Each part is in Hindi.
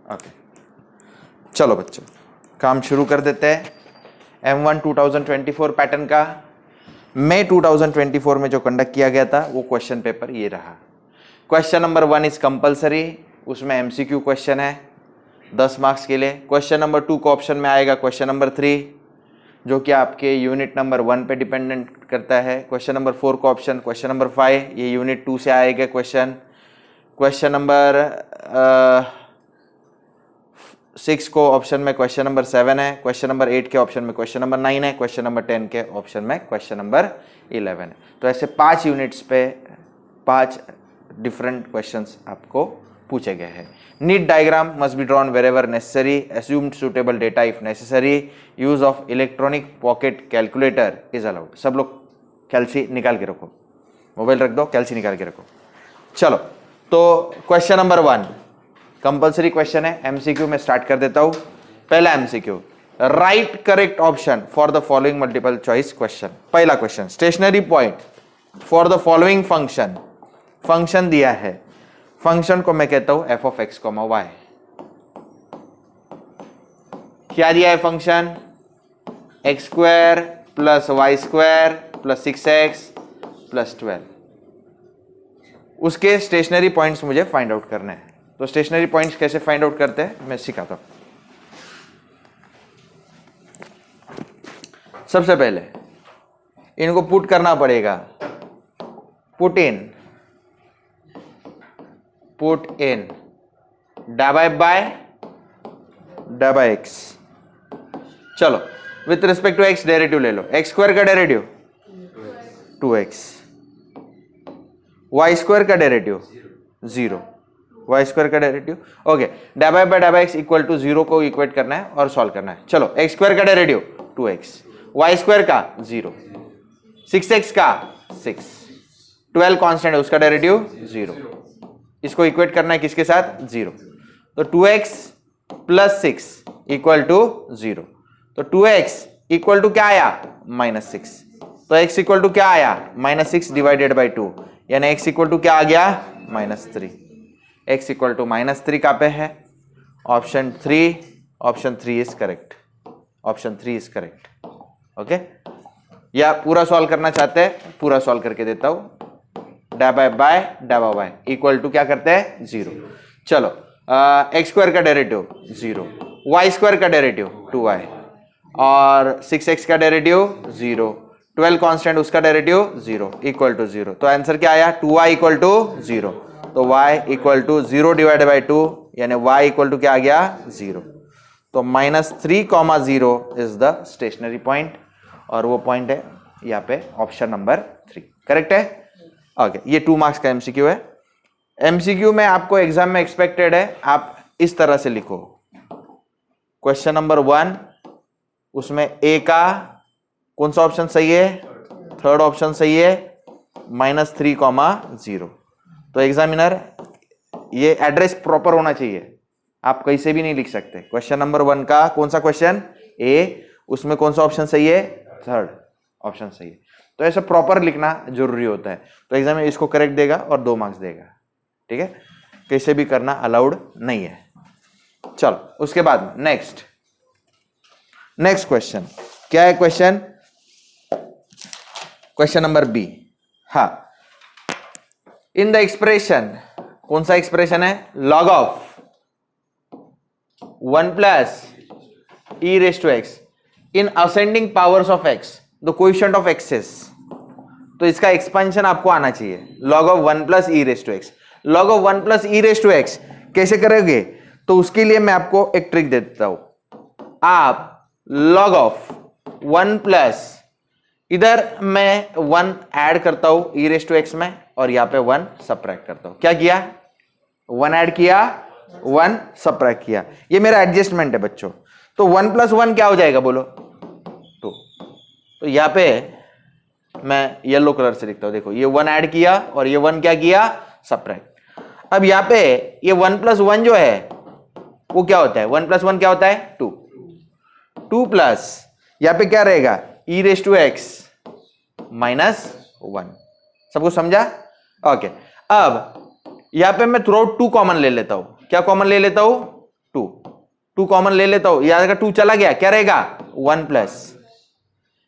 ओके, चलो बच्चों काम शुरू कर देते हैं। M1 2024 पैटर्न का मई 2024 में जो कंडक्ट किया गया था वो क्वेश्चन पेपर ये रहा। क्वेश्चन नंबर 1 इज कंपलसरी, उसमें MCQ क्वेश्चन है 10 मार्क्स के लिए। क्वेश्चन नंबर 2 को ऑप्शन में आएगा क्वेश्चन नंबर 3 जो कि आपके यूनिट नंबर 1 पे डिपेंडेंट करता है। क्वेश्चन नंबर 4 को ऑप्शन, क्वेश्चन नंबर 5 ये यूनिट 2 से आएगा क्वेश्चन। क्वेश्चन नंबर 6 को ऑप्शन में क्वेश्चन नंबर 7 है। क्वेश्चन नंबर 8 के ऑप्शन में क्वेश्चन नंबर 9 है। क्वेश्चन नंबर 10 के ऑप्शन में क्वेश्चन नंबर 11 है। तो ऐसे 5 यूनिट्स पे 5 डिफरेंट क्वेश्चंस आपको पूछे गए हैं। NEET diagram must be drawn wherever necessary, assumed suitable data if necessary, use of electronic pocket calculator is allowed. सब लोग कैल्सी निकाल के रखो, मोबाइल रख दो, कैल्सी निकाल के रखो। चलो तो क्वेश्चन नंबर 1 कंपलसरी क्वेश्चन है, MCQ में स्टार्ट कर देता हूं। पहला MCQ, write correct option for the following multiple choice question. पहला question, stationary point for the following function. Function दिया है, फंक्शन को मैं कहता हूं f of x, y। क्या दिया है function? x² plus y² plus 6x plus 12। उसके स्टेशनरी पॉइंट्स मुझे फाइंड आउट करने हैं। तो स्टेशनरी पॉइंट्स कैसे फाइंड आउट करते हैं मैं सिखाता हूं। सबसे पहले इनको पुट करना पड़ेगा, पुट इन डाबाई बाय डाबाई x। चलो with respect to x derivative ले लो। x² का डेरिवेटिव 2x, y² का डेरिवेटिव 0, y² का डेरिवेटिव ओके। डाबाई बाय डाबाई x इक्वल टू 0 को इक्वेट करना है और सॉल्व करना है। चलो x² का डेरिवेटिव 2x, y² का 0, 6x का 6, 12 कांस्टेंट है उसका डेरिवेटिव 0। इसको इक्वेट करना है किसके साथ? 0। तो 2x प्लस 6 इक्वल टू 0। तो 2x इक्वल टू क्या आया? -6। तो x इक्वल टू क्या आया? -6 डिवाइडेड बाई 2, यानी x इक्वल टू क्या आ गया? -3। x इक्वल टू -3 कहां पे है? Option 3। Option 3 is correct. Option 3 is correct. Okay, या पूरा सॉल्व करना चाहते हैं पूरा सॉल्व करके देता हूं। डाबाई बाय डाबा बाय इक्वल टू क्या करते हैं? 0। चलो x² का डेरिवेटिव 0, y² का डेरिवेटिव 2y और 6x का डेरिवेटिव 0, 12 कांस्टेंट उसका डेरिवेटिव 0 इक्वल टू 0। तो आंसर क्या आया? 2y equal to 0। तो y equal to 0 divided by 2, यानी y इक्वल टू क्या आ गया? 0। तो -3, 0 इज द स्टेशनरी पॉइंट और वो पॉइंट है यहाँ पे ऑप्शन नंबर 3। करेक्ट है? ओके, ये 2 मार्क्स का MCQ है। MCQ में आपको एग्जाम में एक्सपेक्टेड है आप इस तरह से लिखो। क्वेश्चन नंबर 1 उसमें A का कौन सा ऑप्शन सही है? थर्ड ऑप्शन सही है, -3, 0। तो एग्जामिनर ये एड्रेस प्रॉपर होना चाहिए, आप कहीं से भी नहीं लिख सकते। क्वेश्चन नंबर 1 का कौन सा क्वेश्चन? A, उसमें कौन सा ऑप्शन सही है? थर्ड ऑप्शन सही है। तो ऐसा प्रॉपर लिखना जरूरी होता है। तो एग्जाम में इसको करेक्ट देगा और 2 मार्क्स देगा। ठीक है, कैसे भी करना अलाउड नहीं है। चलो उसके बाद नेक्स्ट क्वेश्चन क्या है? Question number B। हाँ, इन द एक्सप्रेशन, कौन सा एक्सप्रेशन है? Log of 1 plus e raised to x in ascending powers of x, the coefficient of x. तो इसका एक्सपेंशन आपको आना चाहिए। Log of 1 plus e raised to x। Log of 1 plus e raised to x कैसे करोगे? तो उसके लिए मैं आपको एक ट्रिक दे देता हूं। आप लॉग ऑफ 1 प्लस, इधर मैं 1 ऐड करता हूं e raised to x में और यहां पे 1 सब्ट्रैक्ट करता हूं। क्या किया? 1 ऐड किया, 1 सब्ट्रैक्ट किया। ये मेरा एडजस्टमेंट है बच्चों। तो 1 प्लस 1 क्या हो जाएगा बोलो? 2। तो यहां पे मैं येलो कलर से लिखता हूं, देखो ये 1 ऐड किया और ये 1 क्या किया? सब्ट्रैक्ट। अब यहां पे ये 1 प्लस 1 जो है वो क्या होता है? 1 प्लस 1 क्या होता है? 2। 2 प्लस यहां पे क्या रहेगा? e raised to x -1। सबको समझा? ओके, अब यहां पे मैं थ्रू 2 कॉमन ले लेता हूं। क्या कॉमन ले लेता हूं? 2। 2 कॉमन ले लेता हूं, याद रखा 2 चला गया, क्या रहेगा 1 प्लस,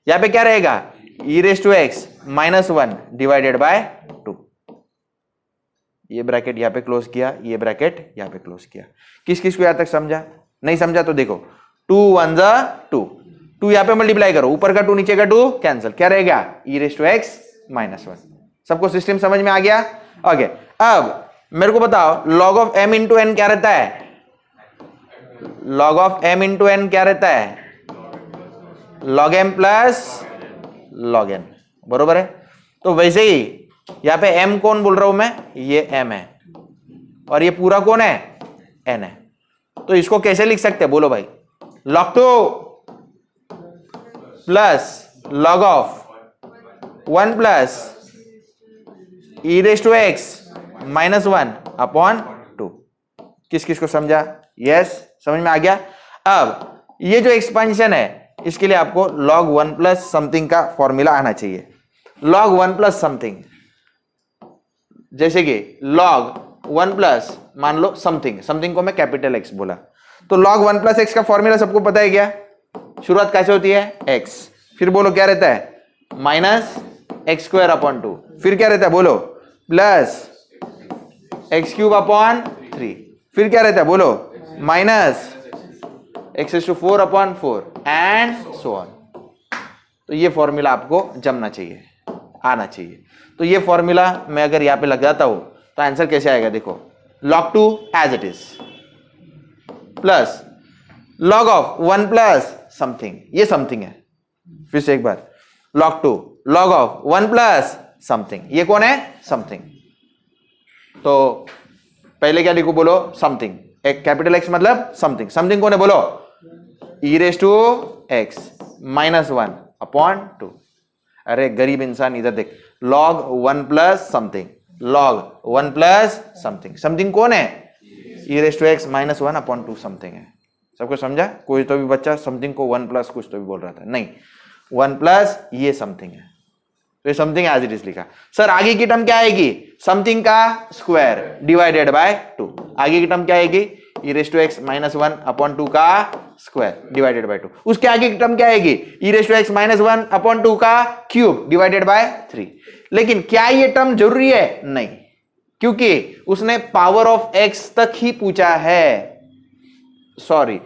यहां पे क्या रहेगा e raise to x minus 1 divided by 2। ये ब्रैकेट यहां पे क्लोज किया, ये ब्रैकेट यहां पे क्लोज किया। किस किस को यहां तक समझा? नहीं समझा तो देखो 2 1 जा 2, 2 यहां पे मल्टीप्लाई करो, ऊपर का 2 नीचे का 2 कैंसिल, क्या रहेगा e raise to x minus 1। सबको सिस्टम समझ में आ गया? ओके, अब मेरे को बताओ log of m into n क्या रहता है? Log of m into n क्या रहता है? Log m plus log n, बरोबर है। तो वैसे ही यहां पे m कौन बोल रहा हूं मैं? ये m है, और ये पूरा कौन है? n है। तो इसको कैसे लिख सकते हैं बोलो भाई? log 2 प्लस log of 1 plus e raise to x minus 1 upon 2। किस किस को समझा? यस, समझ में आ गया। अब ये जो एक्सपेंशन है इसके लिए आपको log 1 प्लस समथिंग का फॉर्मूला आना चाहिए। log 1 प्लस समथिंग, जैसे कि log 1 प्लस मान लो समथिंग, समथिंग को मैं कैपिटल एक्स बोला, तो log 1 प्लस एक्स का फॉर्मूला सबको पता है क्या? शुरुआत कैसे होती है? एक्स, फिर बोलो क्या रहता है? माइनस एक्स स्क्वायर अपॉन 2, फिर क्या रहता है बोलो? प्लस एक्स क्यूब अपॉन 3, फिर क्या रहता है बोलो? Minus x to 4 upon 4 and so on. तो ये फॉर्मूला आपको जमना चाहिए, आना चाहिए। तो ये फॉर्मूला मैं अगर यहां पे लगाता हूं तो आंसर कैसे आएगा? देखो log 2 as it is plus log of 1 plus something, ये समथिंग है, फिर से एक बार log 2 log of 1 plus something, ये कौन है? समथिंग। तो पहले क्या लिखो बोलो? समथिंग, एक कैपिटल एक्स मतलब समथिंग, समथिंग कौन है बोलो? e raise to x minus 1 upon 2। अरे गरीब इंसान इधर देख, log 1 plus something, log 1 plus something, something कौन है? e raise to x minus 1 upon 2 something है। सबको समझा? कोई तो भी बच्चा समथिंग को 1 प्लस कुछ तो भी बोल रहा था, नहीं 1 प्लस ये समथिंग है, तो ये समथिंग एज इट इज लिखा। सर आगे की टर्म क्या आएगी? समथिंग का स्क्वायर डिवाइडेड बाय 2। आगे की टर्म क्या आएगी? e raise to x minus 1 upon 2 का स्क्वायर डिवाइडेड बाय 2। उसके आगे की टर्म क्या आएगी? e raise to x minus 1 upon 2 का क्यूब डिवाइडेड बाय 3। लेकिन क्या ये टर्म जरूरी है? नहीं, क्योंकि उसने पावर ऑफ x तक ही पूछा है। Sorry,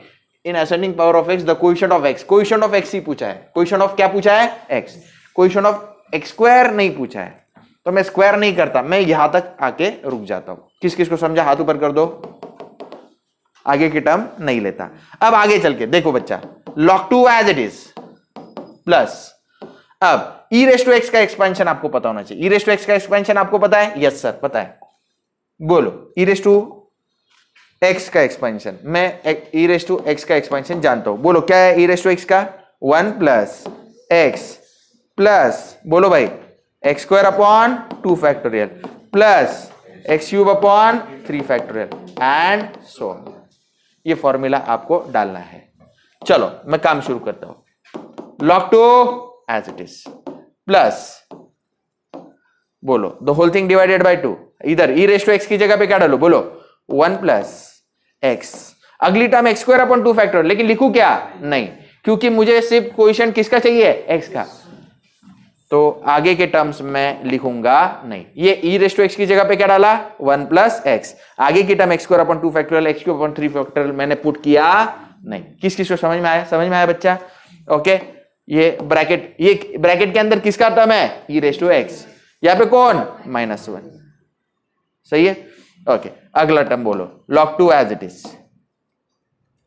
in ascending power of x the coefficient of x, coefficient of x ही पूछा है। कोएफिशिएंट ऑफ क्या पूछा है? x। Coefficient of x square नहीं पूछा है, तो मैं स्क्वायर नहीं करता, मैं यहां तक आके रुक जाता हूं। किस किस को समझा? हाथ ऊपर कर दो। आगे की टर्म नहीं लेता। अब आगे चल के देखो बच्चा, log 2 as it is plus, अब e रेस टू एक्स का एक्सपेंशन आपको पता होना चाहिए। e रेस टू एक्स का एक्सपेंशन आपको पता है? यस सर पता है। बोलो e रेस टू एक्स का एक्सपेंशन, मैं e रेस टू एक्स का एक्सपेंशन जानता हूं। बोलो क्या है e रेस टू एक्स का? 1 प्लस एक्स प्लस, बोलो भाई, x square upon 2 factorial plus x cube upon 3 factorial and so on. ये फॉर्मूला आपको डालना है। चलो मैं काम शुरू करता हूं। log 2 as it is plus, बोलो the whole thing divided by 2। इधर e रेस टू एक्स की जगह पे क्या डालो? बोलो 1 प्लस एक्स, अगली term x square upon 2 factorial, लेकिन लिखूं क्या? नहीं, क्योंकि मुझे सिर्फ कोएफिशिएंट किसका चाहिए? एक्स का। तो आगे के टर्म्स में लिखूंगा नहीं। ये e रेस टू एक्स की जगह पे क्या डाला? 1 प्लस एक्स, आगे की term x square upon 2 factorial, x cube upon 3 factorial मैंने पुट किया नहीं। किस किस को समझ में आया? समझ में आया बच्चा? ओके, ये ब्रैकेट के अंदर किसका टर्म है? e रेस टू एक्स, यहां पे कौन? -1। सही है? ओके, अगला टर्म बोलो log 2 एज इट इज।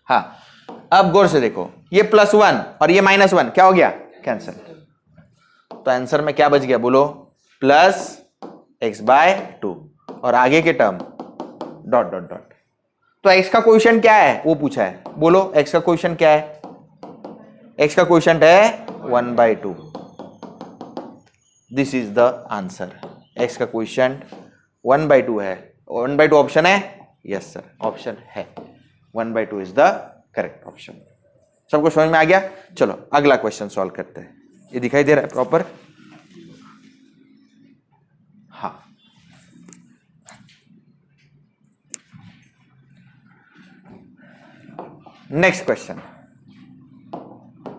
हाँ, अब गौर से देखो, ये +1 और ये -1 क्या हो गया? कैंसिल। तो आंसर में क्या बच गया? बोलो प्लस एक्स बाय 2 और आगे के टर्म डॉट डॉट डॉट। तो x का कोएफिशिएंट क्या है वो पूछा है। बोलो x का कोएफिशिएंट क्या है? x का कोएफिशिएंट है 1/2। This is the answer. x का कोएफिशिएंट 1/2 है। 1/2 ऑप्शन है? यस सर ऑप्शन है, 1/2 इज द करेक्ट ऑप्शन। सबको समझ में आ गया? चलो अगला क्वेश्चन सॉल्व करते हैं। ये दिखाई दे रहा है प्रॉपर? हाँ, नेक्स्ट क्वेश्चन।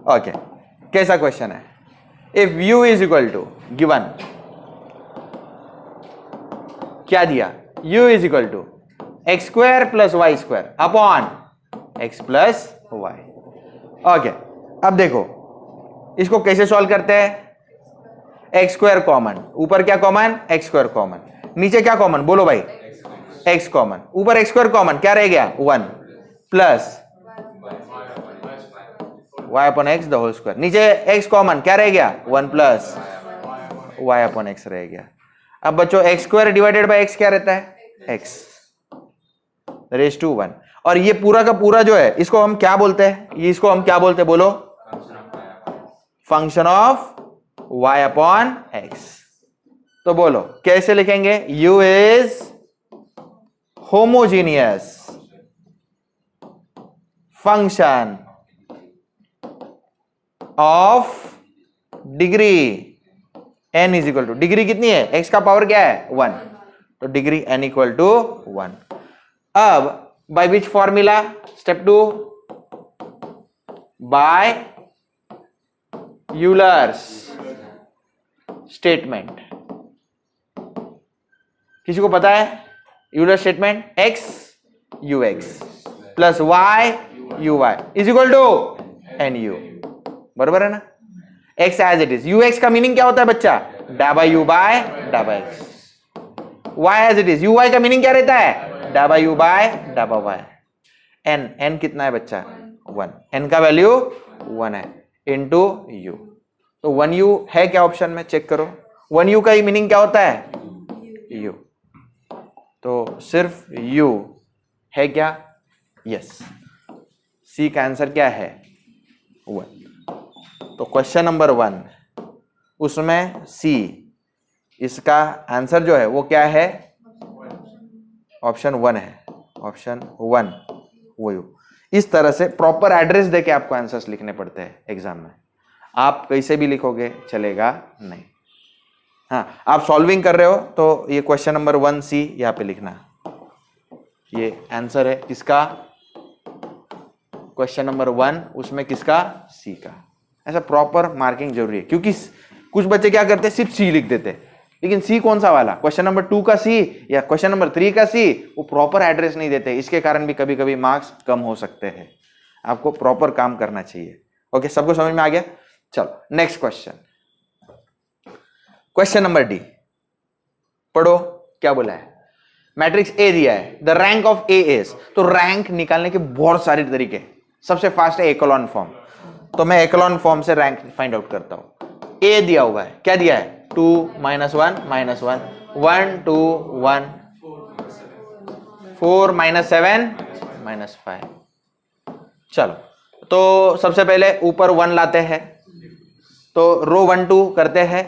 ओके, कैसा क्वेश्चन है? If u is equal to given, क्या दिया? u is equal to x square plus y square upon x plus y. Okay, अब देखो इसको कैसे सॉल्व करते हैं? एक्स स्क्वायर कॉमन, ऊपर क्या कॉमन? एक्स स्क्वायर कॉमन, नीचे क्या कॉमन? बोलो भाई, एक्स कॉमन, ऊपर एक्स स्क्वायर कॉमन, क्या रह गया? 1 plus y upon x the whole square, नीचे x कॉमन, क्या रह गया? 1 प्लस y अपॉन एक्स रह गया। अब बच्चों x square divided by x क्या रहता है? x raise to 1। और ये पूरा का पूरा जो है इसको हम क्या बोलते हैं? ये इसको हम क्या बोलते हैं? बोलो, function of y upon x। तो बोलो कैसे लिखेंगे? u is homogeneous function of degree n is equal to, degree कितनी है? x का पावर क्या है? 1, तो डिग्री n इक्वल टू 1। अब by which formula? Step 2, by Euler's statement. किसी को पता है Euler statement? x ux plus y uy is equal to nu, बराबर है ना? x as it is, ux का मीनिंग क्या होता है बच्चा? डा बाई यू बाय डा by x. y as it is, uy का मीनिंग क्या रहता है? डा बाई यू बाय डा बाई वाई। n कितना है बच्चा? 1, n का वैल्यू 1 है इंटू u, तो 1u है क्या ऑप्शन में? चेक करो, 1u का ही मीनिंग क्या होता है? u, तो सिर्फ u है क्या? यस, सी का आंसर क्या है? 1। तो क्वेश्चन नंबर 1 उसमें सी, इसका आंसर जो है वो क्या है? ऑप्शन 1 है, ऑप्शन 1 वो। इस तरह से प्रॉपर एड्रेस देके आपको आंसर्स लिखने पड़ते हैं एग्जाम में। आप कैसे भी लिखोगे चलेगा नहीं। हाँ, आप सॉल्विंग कर रहे हो तो ये क्वेश्चन नंबर 1 सी यहाँ पे लिखना, ये आंसर है किसका? क्वेश्चन नंबर 1 उसमें किसका? सी का। ऐसा प्रॉपर मार्किंग जरूरी है, क्योंकि कुछ बच्चे क्या करते हैं? सिर्फ सी लिख देते हैं, लेकिन सी कौन सा वाला? क्वेश्चन नंबर 2 का सी या क्वेश्चन नंबर 3 का सी, वो प्रॉपर एड्रेस नहीं देते। इसके कारण भी कभी कभी मार्क्स कम हो सकते हैं। आपको प्रॉपर काम करना चाहिए। ओके, सबको समझ में आ गया? चलो next question, question number D. पढ़ो क्या बोला है। मैट्रिक्स ए दिया है, the rank of A is, तो रैंक निकालने के बहुत सारे तरीके। सबसे फास्ट है एकलॉन फॉर्म, तो मैं एकलॉन फॉर्म से रैंक फाइंड आउट करता हूं। ए दिया हुआ है, क्या दिया है? 2 -1 -1 1 2 1 4 -7 -5। चलो, तो सबसे पहले ऊपर 1 लाते हैं, तो रो 1 2 करते हैं,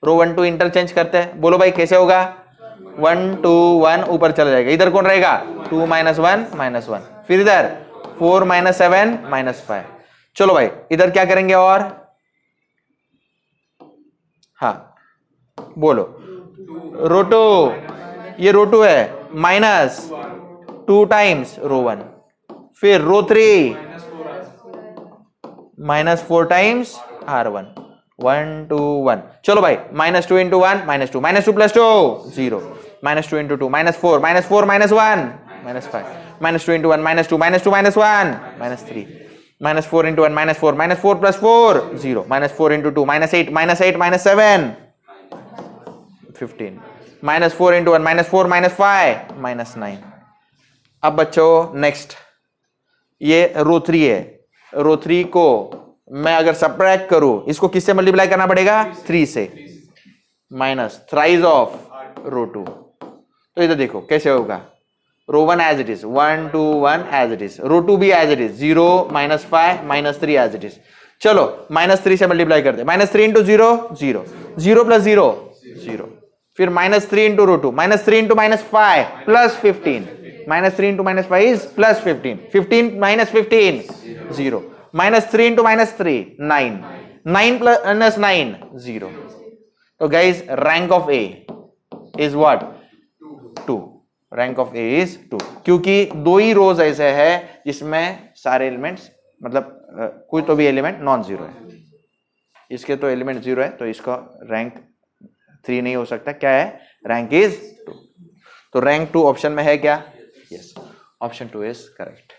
रो 1 2 इंटरचेंज करते हैं। बोलो भाई कैसे होगा? 1 2 1 ऊपर चला जाएगा, इधर कौन रहेगा? 2 -1 -1, फिर इधर 4 -7 -5। चलो भाई इधर क्या करेंगे? और हाँ बोलो, रो 2, ये रो 2 है, -2 टाइम्स रो 1, फिर रो 3 -4 टाइम्स R1, 1 2 1। चलो भाई -2 × 1 -2, -2 + 2 0, -2 × 2 -4 -4 -1 -5, -2 × 1 -2 -2 -1 -3, -4 × 1 -4 -4 + 4 0, -4 × 2 -8 -8 -7 15, -4 × 1 -4 -5 -9। अब बच्चों नेक्स्ट ये रो 3 है, रो 3 को मैं अगर सब्ट्रैक्ट करूं, इसको किससे मल्टीप्लाई करना पड़ेगा? 3 से, माइनस थ्राइज ऑफ रो 2। तो इधर देखो कैसे होगा, row 1 as it is, 1 2 1 as it is, row 2 भी as it is, 0 -5 -3 as it is. चलो -3 से मल्टीप्लाई करते, -3 × 0 0, 0 + 0 0, फिर -3 × रो 2, -3 × -5 + 15, -3 × -5 is +15, 15 - 15 0, -3 × -3 9, 9 + -9 0। तो guys rank of A is what? 2। Rank of A is 2, क्योंकि 2 ही रोज ऐसे है जिसमें सारे एलिमेंट्स मतलब कोई तो भी एलिमेंट नॉन जीरो है, इसके तो एलिमेंट जीरो है तो इसका रैंक 3 नहीं हो सकता, क्या है, रैंक इज 2। तो रैंक 2 ऑप्शन में है क्या, यस, ऑप्शन 2 इज करेक्ट।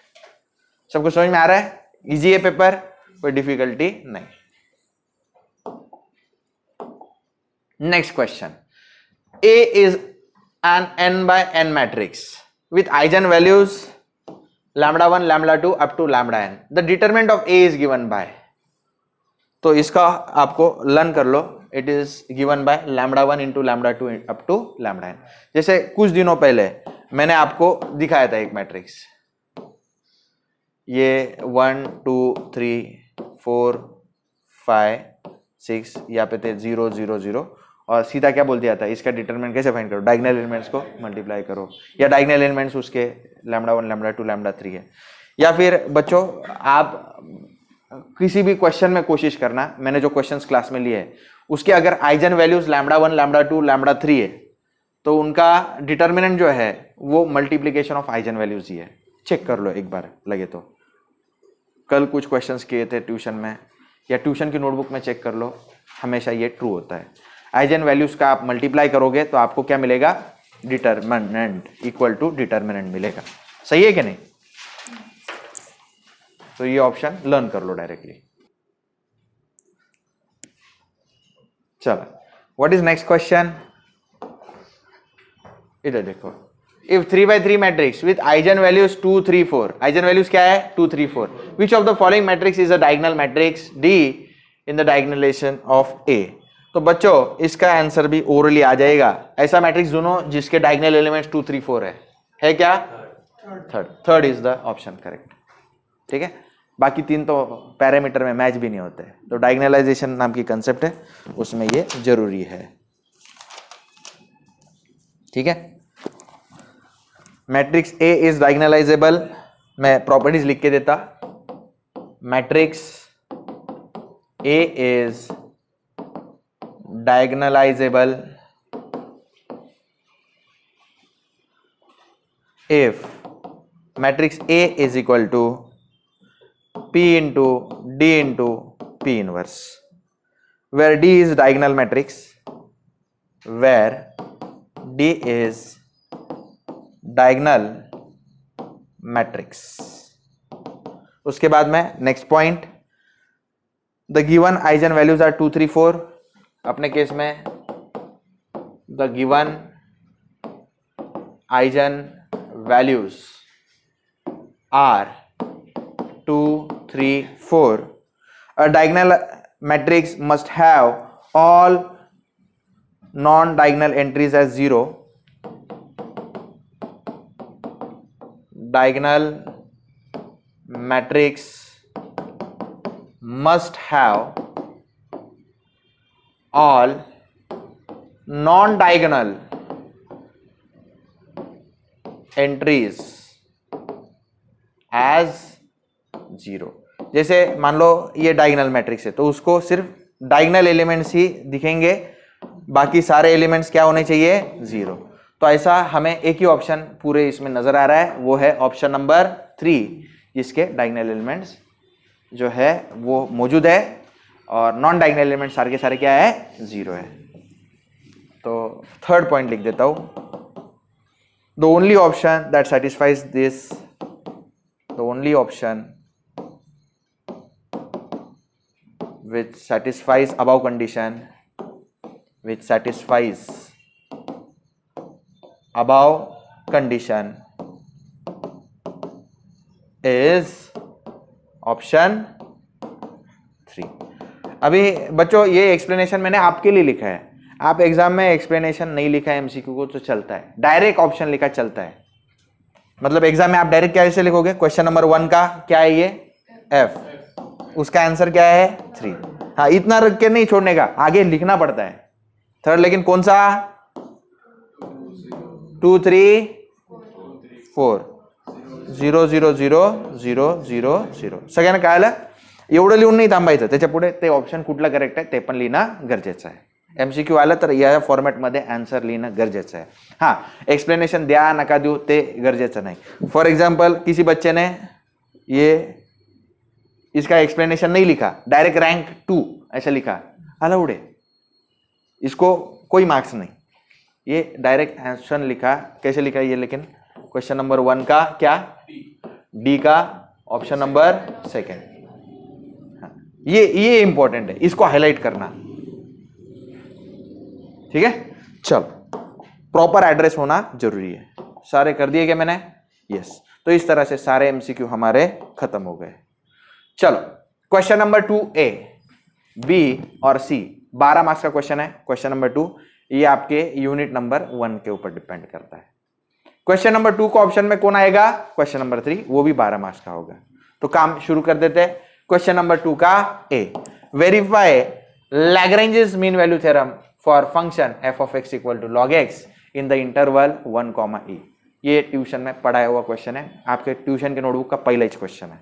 सबको समझ में आ रहा है, इजी है पेपर, कोई डिफिकल्टी नहीं। Next question, A is an n by n matrix with eigenvalues lambda 1, lambda 2 up to lambda n. The determinant of A is given by, तो इसका आपको लर्न कर लो, it is given by lambda 1 into lambda 2 up to lambda n। जैसे कुछ दिनों पहले मैंने आपको दिखाया था एक मैट्रिक्स, ये 1 2 3 4 5 6 यहाँ पे थे 0 0 0 और सीधा क्या बोल दिया था, इसका डिटरमिनेंट कैसे फाइंड करो, डायगोनल एलिमेंट्स को मल्टीप्लाई करो, या डायगोनल एलिमेंट्स उसके लैम्बडा 1 लैम्बडा 2 लैम्बडा 3 है। या फिर बच्चों आप किसी भी क्वेश्चन में कोशिश करना, मैंने जो क्वेश्चंस क्लास में लिए हैं उसके अगर eigen values lambda 1 lambda 2 lambda 3 है तो उनका डिटरमिनेंट जो है वो मल्टीप्लिकेशन ऑफ आइजन वैल्यूज ही है। चेक कर लो एक बार लगे तो, कल कुछ क्वेश्चंस किए थे ट्यूशन में या ट्यूशन की नोटबुक में चेक कर लो, हमेशा ये ट्रू होता है। आइजन वैल्यूज का आप मल्टीप्लाई करोगे तो आपको क्या मिलेगा, डिटरमिनेंट इक्वल टू डिटरमिनेंट मिलेगा। सही है कि नहीं, तो ये ऑप्शन लर्न कर लो डायरेक्टली। चलो व्हाट इज नेक्स्ट क्वेश्चन, इधर देखो, if 3 by 3 matrix with eigen values 2 3 4, eigen values क्या है 2 3 4, which of the following matrix is a diagonal matrix D in the diagonalization of A. तो बच्चों इसका आंसर भी ओरली आ जाएगा, ऐसा मैट्रिक्स दोनों जिसके डायगोनल एलिमेंट्स 2 3 4 है क्या, third is the option correct. ठीक है, बाकी तीन तो पैरामीटर में मैच भी नहीं होते, तो डायगोनलाइजेशन नाम की कंसेप्ट है उसमें ये जरूरी है। ठीक है, मैट्रिक्स ए इज डायगोनलाइजेबल, मैं प्रॉपर्टीज लिख के देता, matrix A is diagonalisable if matrix A is equal to P into D into P inverse, where D is diagonal matrix, where D is diagonal matrix। उसके बाद में next point, the given eigen values are 2 3 4, अपने केस में the given eigen values are 2 3 4, a diagonal matrix must have all non-diagonal entries as 0, diagonal matrix must have all non-diagonal entries as 0। जैसे मान लो ये डायगोनल मैट्रिक्स है तो उसको सिर्फ डायगोनल एलिमेंट्स ही दिखेंगे, बाकी सारे एलिमेंट्स क्या होने चाहिए 0। तो ऐसा हमें एक ही ऑप्शन पूरे इसमें नजर आ रहा है, वो है ऑप्शन नंबर 3, जिसके डायगोनल एलिमेंट्स जो है वो मौजूद है और नॉन डायगोनल एलिमेंट्स सारे के सारे क्या है 0 है। तो थर्ड पॉइंट लिख देता हूं, the only option that satisfies this, the only option which satisfies above condition, which satisfies above condition is option 3। अभी बच्चों ये एक्सप्लेनेशन मैंने आपके लिए लिखा है, आप एग्जाम में एक्सप्लेनेशन नहीं लिखा है एमसीक्यू को तो चलता है, डायरेक्ट ऑप्शन लिखा चलता है। मतलब एग्जाम में आप डायरेक्ट कैसे लिखोगे, क्वेश्चन नंबर 1 का क्या है ये एफ, उसका आंसर क्या है 3। हाँ इतना रख के नहीं छोड़ने का, आगे लिखना पड़ता है थर्ड, लेकिन कौन सा 2 3 4 0 0 0 0 0 0 सगळ्यांना कळालं, एवढं लिहून नाही थांबायचं, त्याच्या पुढे ते ऑप्शन कुठला करेक्ट आहे ते पण लिहिणं गरजेचं आहे। एमसीक्यू आलं तर या फॉर्मॅटमध्ये आन्सर लिहिणं गरजेचं आहे। हाँ एक्सप्लेनेशन द्या नका देऊ ते गरजेचं नाही। फॉर एग्जाम्पल किसी बच्चे ने ये इसका एक्सप्लेनेशन नहीं लिखा, डायरेक्ट रैंक 2 ऐसा लिखा, अलाउड है, इसको कोई मार्क्स नहीं। ये डायरेक्ट आंसर लिखा, कैसे लिखा ये, लेकिन क्वेश्चन नंबर 1 का क्या, डी का ऑप्शन नंबर 2। ये इंपॉर्टेंट है, इसको हाईलाइट करना, ठीक है। चल, प्रॉपर एड्रेस होना जरूरी है। सारे कर दिए क्या मैंने, यस। तो इस तरह से सारे एमसीक्यू हमारे खत्म हो गए। चलो क्वेश्चन नंबर 2A, B और C 12 मार्क्स का क्वेश्चन है। क्वेश्चन नंबर 2 ये आपके यूनिट नंबर 1 के ऊपर डिपेंड करता है। क्वेश्चन नंबर 2 को ऑप्शन में कौन आएगा, क्वेश्चन नंबर 3, वो भी 12 मार्क्स का होगा। तो काम शुरू कर देते हैं। क्वेश्चन नंबर 2 का A, verify Lagrange's mean value theorem for function f of x equal to log x in the interval 1, e। ये ट्यूशन में पढ़ाया हुआ क्वेश्चन है, आपके ट्यूशन के नोटबुक का पहला ही क्वेश्चन है।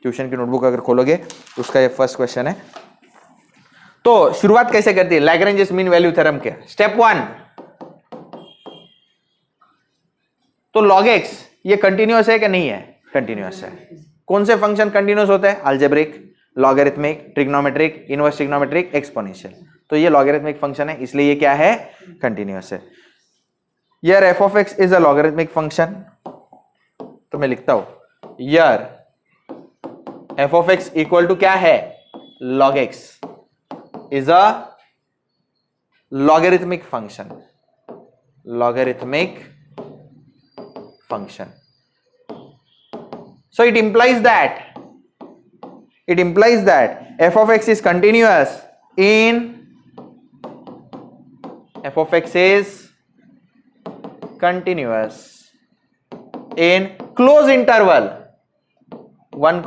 ट्यूशन की नोटबुक अगर खोलोगे उसका ये फर्स्ट क्वेश्चन है। तो शुरुआत कैसे करती है लैग्रेंजेस मीन वैल्यू थ्योरम के, स्टेप 1, तो log x ये कंटिन्यूअस है कि नहीं है, कंटिन्यूअस है। कौन से फंक्शन कंटिन्यूअस होते हैं, algebraic, logarithmic, trigonometric, inverse trigonometric, exponential. तो ये लॉगरिथमिक फंक्शन है, इसलिए ये क्या है, कंटिन्यूअस है। यार f of x is a logarithmic function, तो मैं लिखता हूं यार f of x equal to क्या है, log x is a logarithmic function, logarithmic function. So it implies that f of x is continuous in close interval 1,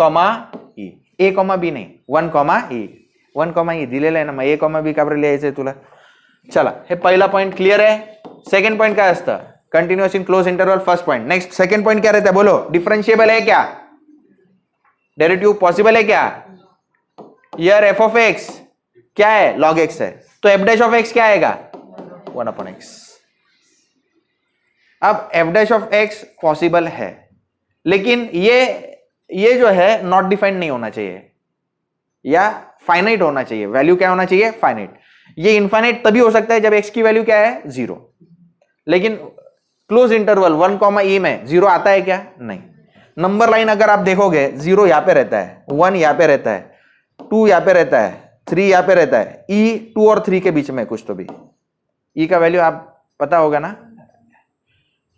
e. a, b नाही 1, e. 1, e दिलेलं आहे ना, मग a, b का बरं लिहायचंय तुला। चला, हे पहिला पॉइंट क्लियर आहे। सेकंड पॉइंट काय असतं, continuous in closed interval, first point. Next second point क्या रहता है, बोलो, डिफरेंशिएबल है क्या, डेरिवेटिव पॉसिबल है क्या। यार f of x क्या है, log x है, तो f dash of x क्या आएगा, 1/x। अब f dash of x possible है, लेकिन ये जो है नॉट डिफाइंड नहीं होना चाहिए या फाइनाइट होना चाहिए। वैल्यू क्या होना चाहिए, फाइनाइट। ये इनफाइनाइट तभी हो सकता है जब x की वैल्यू क्या है, 0। लेकिन क्लोज इंटरवल 1, e में 0 आता है क्या, नहीं। नंबर लाइन अगर आप देखोगे 0 यहां पे रहता है, 1 यहां पे रहता है, 2 यहां पे रहता है, 3 यहां पे रहता है, e 2 और 3 के बीच में कुछ तो भी। e का वैल्यू आप पता होगा ना,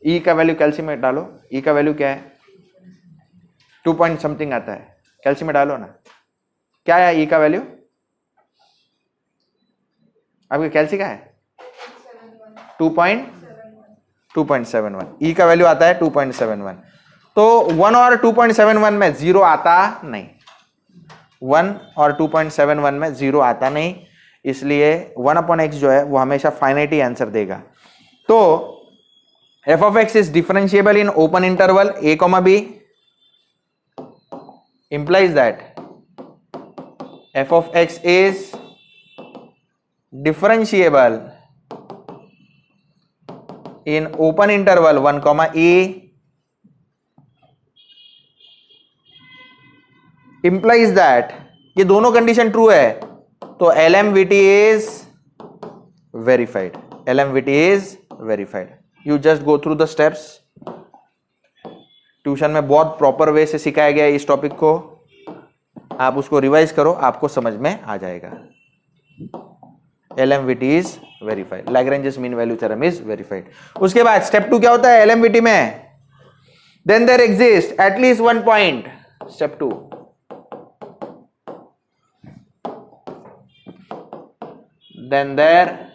e का वैल्यू कैल्शियम में डालो, e का वैल्यू क्या है, 2 पॉइंट समथिंग आता है, कैल्शियम में डालो ना, क्या है e का वैल्यू, आपके कैल्शियम का है 2.71, e का वैल्यू आता है 2.71। तो 1 और 2.71 में 0 आता नहीं, 1 और 2.71 में 0 आता नहीं, इसलिए 1/x जो है वो हमेशा फाइनाइट ही आंसर देगा। तो f of x is differentiable in open interval a, b, implies that f of x is differentiable in open interval 1, e, implies that ये दोनों कंडीशन ट्रू है, तो LMVT is verified, LMVT is verified। You just go through the steps, tuition में बहुत प्रॉपर वे से सिखाया गया है इस टॉपिक को, आप उसको रिवाइज करो, आपको समझ में आ जाएगा। LMVT is verified, Lagrange's mean value theorem is verified। उसके बाद स्टेप 2 क्या होता है LMVT में, then there exists at least one point, step 2, then there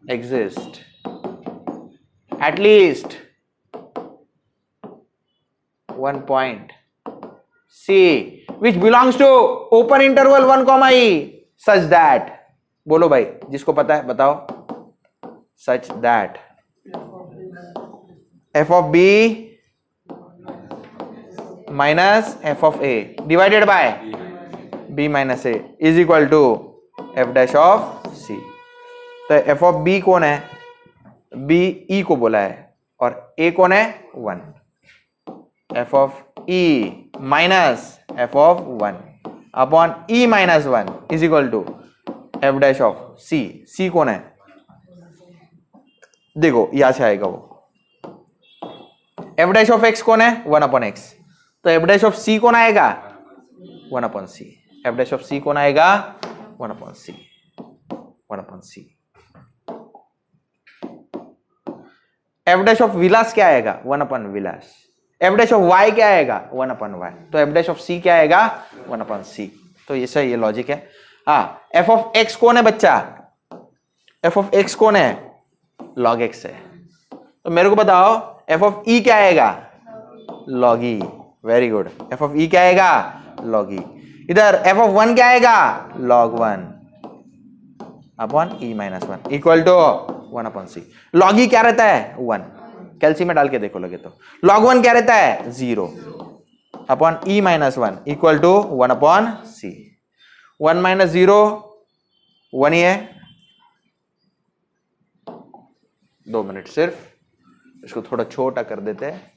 exists at least one point C which belongs to open interval 1, e such that, बोलो भाई जिसको पता है बताओ, such that f of b minus f of a divided by b minus a is equal to f dash of c। तो f of b कौन है, b e को बोला है, और a कौन है 1, f of e minus f of 1 upon e minus 1 is equal to f dash of c. C कौन है? देखो यहां से आएगा वो एफ डैश ऑफ एक्स कौन है? 1 अपॉन एक्स। तो एफ डैश ऑफ सी कौन आएगा? 1 upon c. F dash of c कौन आएगा? 1 upon C. 1 upon c. F dash of विलास क्या आएगा? 1 अपॉन विलास। एफ डैश ऑफ वाई क्या आएगा? 1 अपॉन वाई। तो एफ डैश ऑफ सी क्या आएगा? 1 अपॉन सी। तो ये सही, ये लॉजिक है। हाँ, एफ ऑफ एक्स कौन है बच्चा? एफ ऑफ एक्स कौन है? लॉग एक्स है। तो मेरे को बताओ एफ ऑफ ई क्या आएगा? Log e. Very good. F of e क्या आएगा? Log e. इधर एफ ऑफ 1 क्या आएगा? Log 1 upon e minus 1 equal to 1 upon c. Log e क्या रहता है? 1। कैल्सी में डाल के देखो लगे तो। लॉग 1 क्या रहता है? 0 upon e minus 1 equal to 1 upon C. 1 minus 0 1 ही है। 2 मिनट सिर्फ, इसको थोड़ा छोटा कर देते हैं।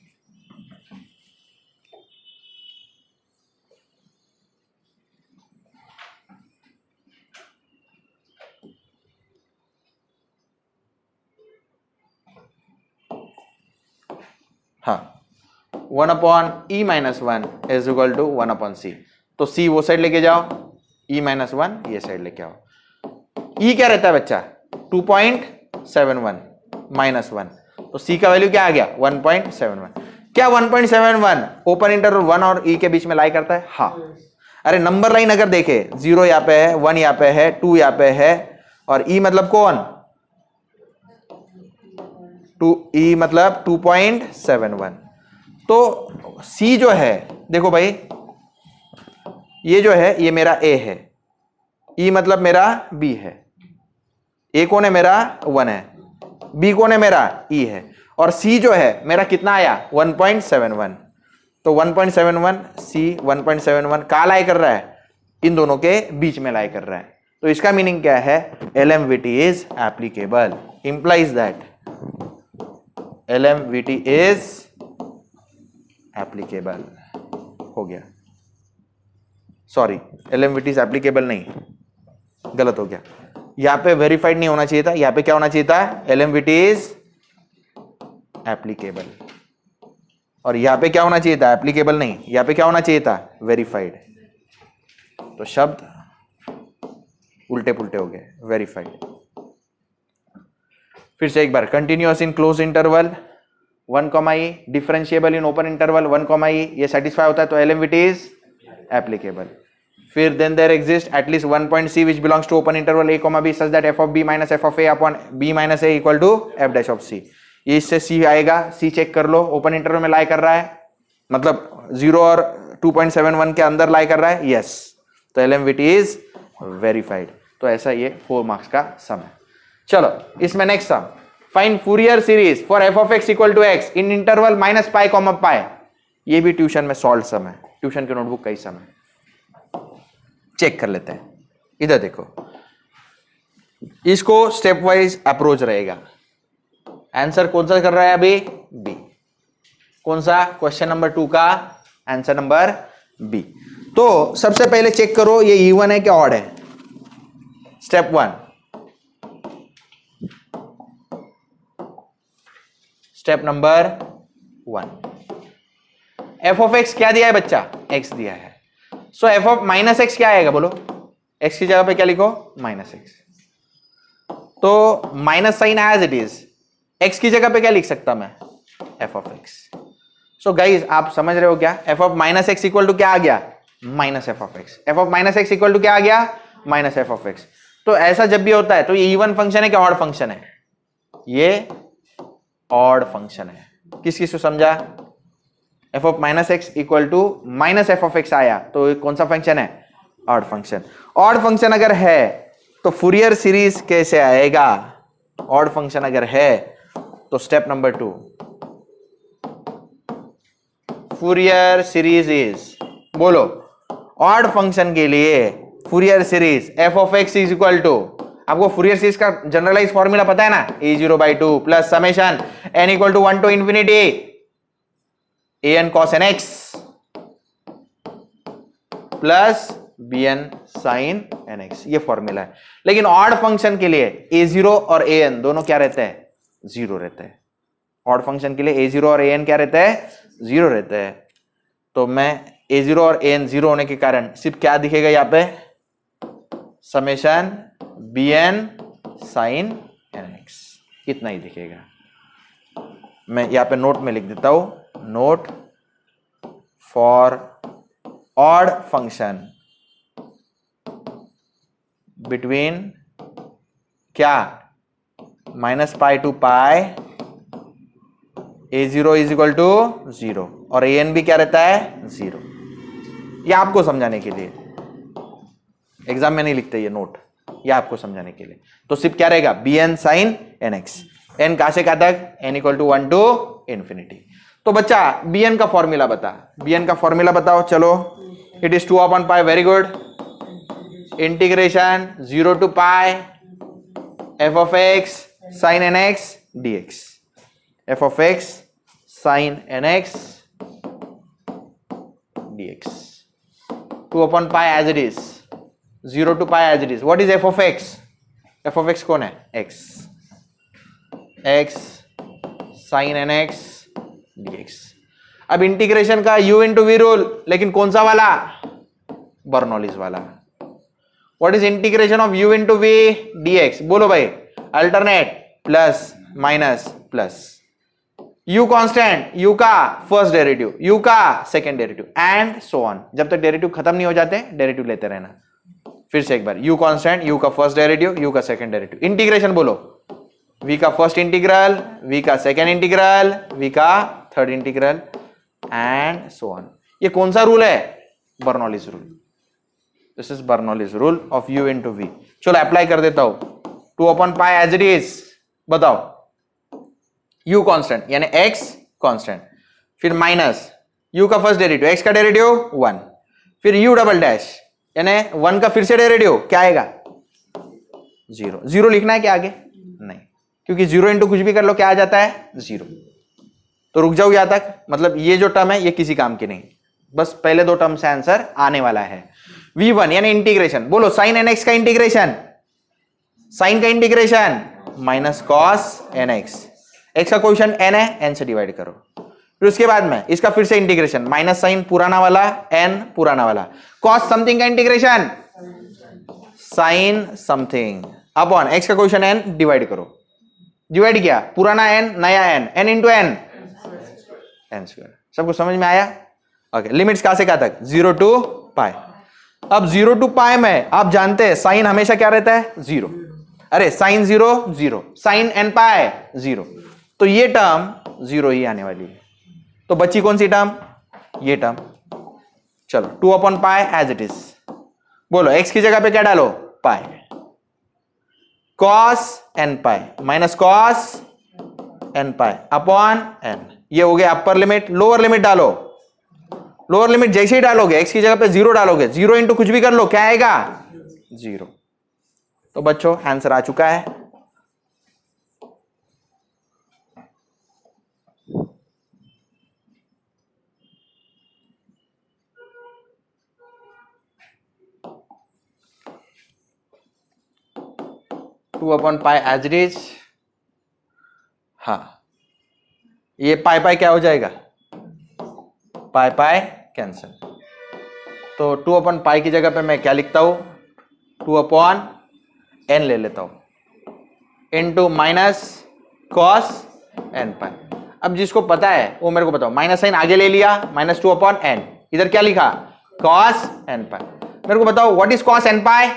हाँ, 1 upon e minus 1 is equal to 1 upon c. तो सी वो साइड लेके जाओ, ई माइनस 1 ये साइड लेके आओ। ई क्या रहता है बच्चा? 2.71 माइनस 1। तो सी का वैल्यू क्या आ गया? 1.71। क्या 1.71 ओपन इंटरवल 1 और ई के बीच में लाई करता है? हाँ। अरे नंबर लाइन अगर देखे, 0 यहाँ पे है, 1 यहाँ पे है, 2 यहाँ पे है, और ई मतलब कौन? 2 मतलब 2.71। तो सी जो है, देखो भाई, ये जो है ये मेरा ए है, ई मतलब मेरा बी है। ए कौन है मेरा? 1 है। बी कौन है मेरा? ई है। और सी जो है मेरा कितना आया? 1.71। तो 1.71 सी 1.71 कहाँ लाई कर रहा है? इन दोनों के बीच में लाई कर रहा है। तो इसका मीनिंग क्या है? LMVT is applicable, implies that LMVT is applicable. हो गया, सॉरी, LMVT इज एप्लीकेबल नहीं, गलत हो गया। यहां पे वेरीफाइड नहीं होना चाहिए था, यहां पे क्या होना चाहिए था? LMVT is applicable. और यहां पे क्या होना चाहिए था? एप्लीकेबल नहीं, यहां पे क्या होना चाहिए था? वेरीफाइड। तो शब्द उल्टे पुल्टे हो गए, वेरीफाइड। फिर से एक बार, continuous in closed interval 1, e, differentiable in open interval 1, e, ये सेटिस्फाई होता है तो LMVT इज एप्लीकेबल। फिर then there exists at least one point C which belongs to open interval a, b such that f of b minus f of a upon b minus a equal to f dash of c। ये इससे C आएगा, C चेक कर लो, ओपन इंटरवल में लाई कर रहा है, मतलब 0 और 2.71 के अंदर लाई कर रहा है, यस। तो LMVT इज वेरीफाइड। तो ऐसा ये 4 मार्क्स का सम है। चलो इसमें next sum, find Fourier series for f of x equal to x in interval -π, π। ये भी ट्यूशन में सॉल्व सम है, ट्यूशन के नोटबुक कई सम है, चेक कर लेते हैं। इधर देखो, इसको स्टेप वाइज अप्रोच रहेगा। आंसर कौन सा कर रहा है अभी? बी। कौन सा? क्वेश्चन नंबर 2 का आंसर नंबर बी। तो सबसे पहले चेक करो ये इवन है क्या ऑड है। Step 1, step number 1, f of x क्या दिया है बच्चा? एक्स दिया है। So f of minus x क्या आएगा बोलो? एक्स की जगह पे क्या लिखो? Minus x. तो minus sign as it is, x की जगह पे क्या लिख सकता मैं? F of x. So guys आप समझ रहे हो क्या? F of minus x equal to क्या आ गया? Minus f of x. F of minus x equal to क्या आ गया? Minus f of x. तो ऐसा जब भी होता है तो ये इवन फंक्शन है क्या ऑड फंक्शन है? ये ऑड फंक्शन है। किस किस को समझा? F of minus x equal to minus f of x आया तो ये कौन सा फंक्शन है? Odd function. ऑड फंक्शन अगर है तो फूरियर सीरीज कैसे आएगा? ऑड फंक्शन अगर है तो step number 2, Fourier series is, बोलो ऑड फंक्शन के लिए Fourier series f of x is equal to, आपको फूरियर सीरीज का जनरलाइज फॉर्मूला पता है ना? E0/2 plus summation n equal to 1 to infinity an cos nx plus b n sine n x, ये फॉर्मूला है। लेकिन ऑड फंक्शन के लिए ए जीरो और ए एन दोनों क्या रहते हैं? जीरो रहते हैं। ऑड फंक्शन के लिए ए जीरो और ए एन क्या रहते हैं? जीरो रहते हैं। तो मैं ए जीरो और ए एन जीरो होने के कारण सिर्फ क्या दिखेगा यहां पे? Summation b n sine n x, इतना ही दिखेगा। मैं यहां पे नोट में लिख देता हूं, note for odd function between क्या? Minus pi to pi a zero is equal to zero और ए एन भी क्या रहता है? जीरो। ये आपको समझाने के लिए, एग्जाम में नहीं लिखते ये नोट, ये आपको समझाने के लिए। तो सिर्फ क्या रहेगा? B n sine n x. N कहां से कहां तक? N equal to 1 to infinity. तो बच्चा बी एन का फॉर्मूला बता, बी एन का फॉर्मूला बताओ। चलो, it is 2 upon pi, very good. Integration 0 to pi f of x sine n x d x, f of x sine n x d x, 2 upon pi as it is, 0 to pi as it is. What is f of x? F of x कौन है? X, x sine n x d x. अब इंटीग्रेशन का u इंटू वी रूल, लेकिन कौन सा वाला? बर्नौलीज वाला। What is integration of u into v d x? बोलो भाई, alternate, plus minus plus, u constant, u का फर्स्ट डेरिवेटिव, u का second derivative and so on. जब तक डेरिवेटिव खत्म नहीं हो जाते डेरिवेटिव लेते रहना। फिर से एक बार, u कांस्टेंट, u का फर्स्ट डेरिवेटिव, u का सेकंड डेरिवेटिव। इंटीग्रेशन बोलो, v का फर्स्ट इंटीग्रल, v का सेकंड इंटीग्रल, v का third integral and so on. ये कौन सा रूल है? Bernoulli's rule. This is Bernoulli's rule of u into v. चलो अप्लाई कर देता हूं, 2 upon pi as it is. बताओ, u कांस्टेंट यानी x कांस्टेंट, फिर माइनस u का फर्स्ट डेरिवेटिव, x का डेरिवेटिव 1, फिर u डबल डैश यानी 1 का फिर से डेरिवेटिव क्या आएगा? 0। 0 लिखना है क्या आगे? नहीं, क्योंकि 0 इंटू कुछ भी कर लो क्या आ जाता है? 0। तो रुक जाओ यहां तक, मतलब ये जो टर्म है ये किसी काम की नहीं, बस पहले दो टर्म से आंसर आने वाला है। v1 यानी इंटीग्रेशन, बोलो साइन एन एक्स का इंटीग्रेशन, साइन का integration minus cos n x, x का कोएफिशिएंट n है, n से डिवाइड करो। फिर उसके बाद में इसका फिर से इंटीग्रेशन, माइनस साइन पुराना वाला, n पुराना वाला, कॉस समथिंग का integration sine something upon x का कोएफिशिएंट n डिवाइड करो। डिवाइड किया, पुराना n नया n, n into n, n square. सबको समझ में आया? ओके, लिमिट्स कहां से कहां तक? 0 टू पाई। अब 0 टू पाई में आप जानते हैं साइन हमेशा क्या रहता है? 0। अरे साइन 0 0, साइन n पाई 0, तो ये टर्म 0 ही आने वाली है। तो बची कौन सी टर्म? ये टर्म। चलो, 2 upon pi as it is. बोलो x की जगह पे क्या डालो? Pi, cos n pi minus cos n pi upon n। ये हो गया अपर लिमिट। लोअर लिमिट डालो, लोअर लिमिट जैसे ही डालोगे x की जगह पे 0 डालोगे, 0 इंटू कुछ भी कर लो क्या आएगा? 0। तो बच्चों आंसर आ चुका है। Two upon pi as it is. हाँ, ये पाई पाई क्या हो जाएगा? Pi pi cancel. तो 2 अपॉन पाई की जगह पे मैं क्या लिखता हूं? 2 अपॉन n ले लेता हूं इनटू माइनस कॉस n पाई। अब जिसको पता है वो मेरे को बताओ, माइनस साइन आगे ले लिया, माइनस 2 अपॉन n, इधर क्या लिखा? Cos n pi. मेरे को बताओ what is cos n pi?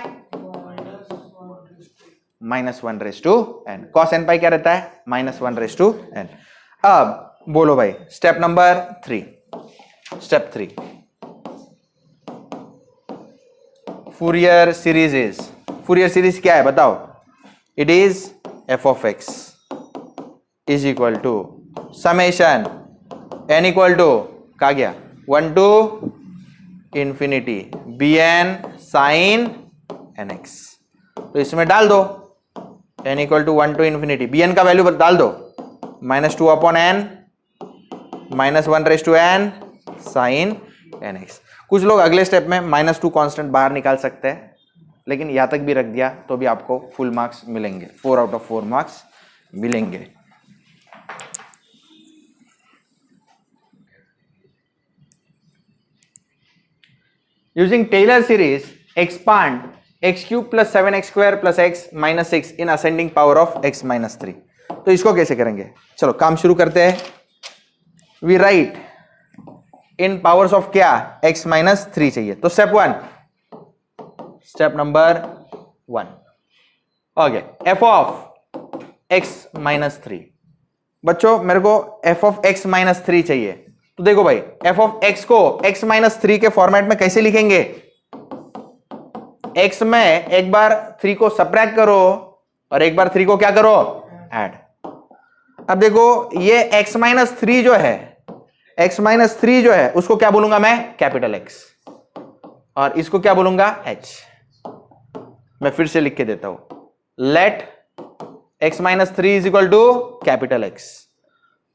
Minus 1 raise to n। Cos n pi क्या रहता है? Minus 1 raise to n। अब बोलो भाई, step number 3, step 3, Fourier series is, Fourier series क्या है बताओ? It is f of x is equal to summation n equal to कहा गया 1 to infinity bn sine nx। तो इसमें डाल दो n equal to 1 to infinity, bn का वैल्यू डाल दो, minus 2 upon n minus 1 raise to n sine nx। कुछ लोग अगले स्टेप में -2 कांस्टेंट बाहर निकाल सकते हैं, लेकिन यहां तक भी रख दिया तो भी आपको फुल मार्क्स मिलेंगे, 4 आउट ऑफ 4 मार्क्स मिलेंगे। Using Taylor series expand x³ + 7x² + x - 6 in ascending power of x - 3। तो इसको कैसे करेंगे, चलो काम शुरू करते हैं। We write in powers of क्या, x - 3 चाहिए, तो step number 1 okay, f of x - 3। बच्चों मेरे को f ऑफ x - 3 चाहिए, तो देखो भाई f ऑफ x को x - 3 के फॉर्मेट में कैसे लिखेंगे, x में एक बार 3 को सब्ट्रैक्ट करो और एक बार 3 को क्या करो, ऐड। अब देखो ये x - 3 जो है, x - 3 जो है उसको क्या बोलूंगा मैं, कैपिटल X, और इसको क्या बोलूंगा, h। मैं फिर से लिख के देता हूं, let x - 3 is equal to capital X,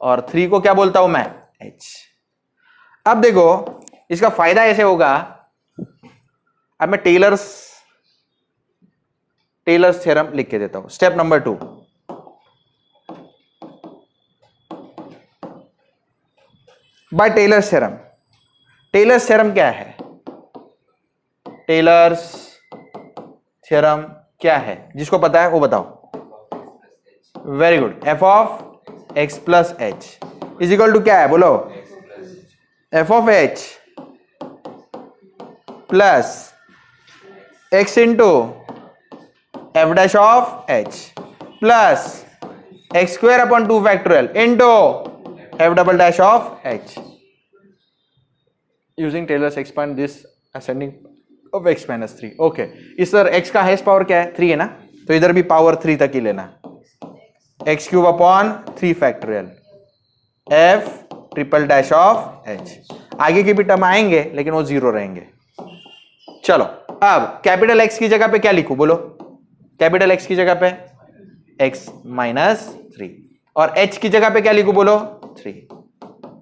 और 3 को क्या बोलता हूं मैं, h। अब देखो इसका फायदा ऐसे होगा, अब मैं टेलर्स थ्योरम लिख के देता हूं। Step number 2, by Taylor's theorem. Taylor's theorem क्या है, टेलर्स थ्योरम क्या है, जिसको पता है वो बताओ। Very good, f of x plus h is equal to क्या है, बोलो, f of h plus x into f dash of h plus x² upon 2 factorial into f double dash of h। Using Taylor's expand this ascending of x - 3। Okay, इस तरह x का हाईएस्ट पावर क्या है, 3 है ना, तो इधर भी पावर 3 तक ही लेना, x³ upon 3 factorial f triple dash of h। आगे के भी टर्म आएंगे लेकिन वो 0 रहेंगे। चलो अब कैपिटल X की जगह पे क्या लिखूं, बोलो, कैपिटल X की जगह पे x - 3, और h की जगह पे क्या लिखूं, बोलो 3,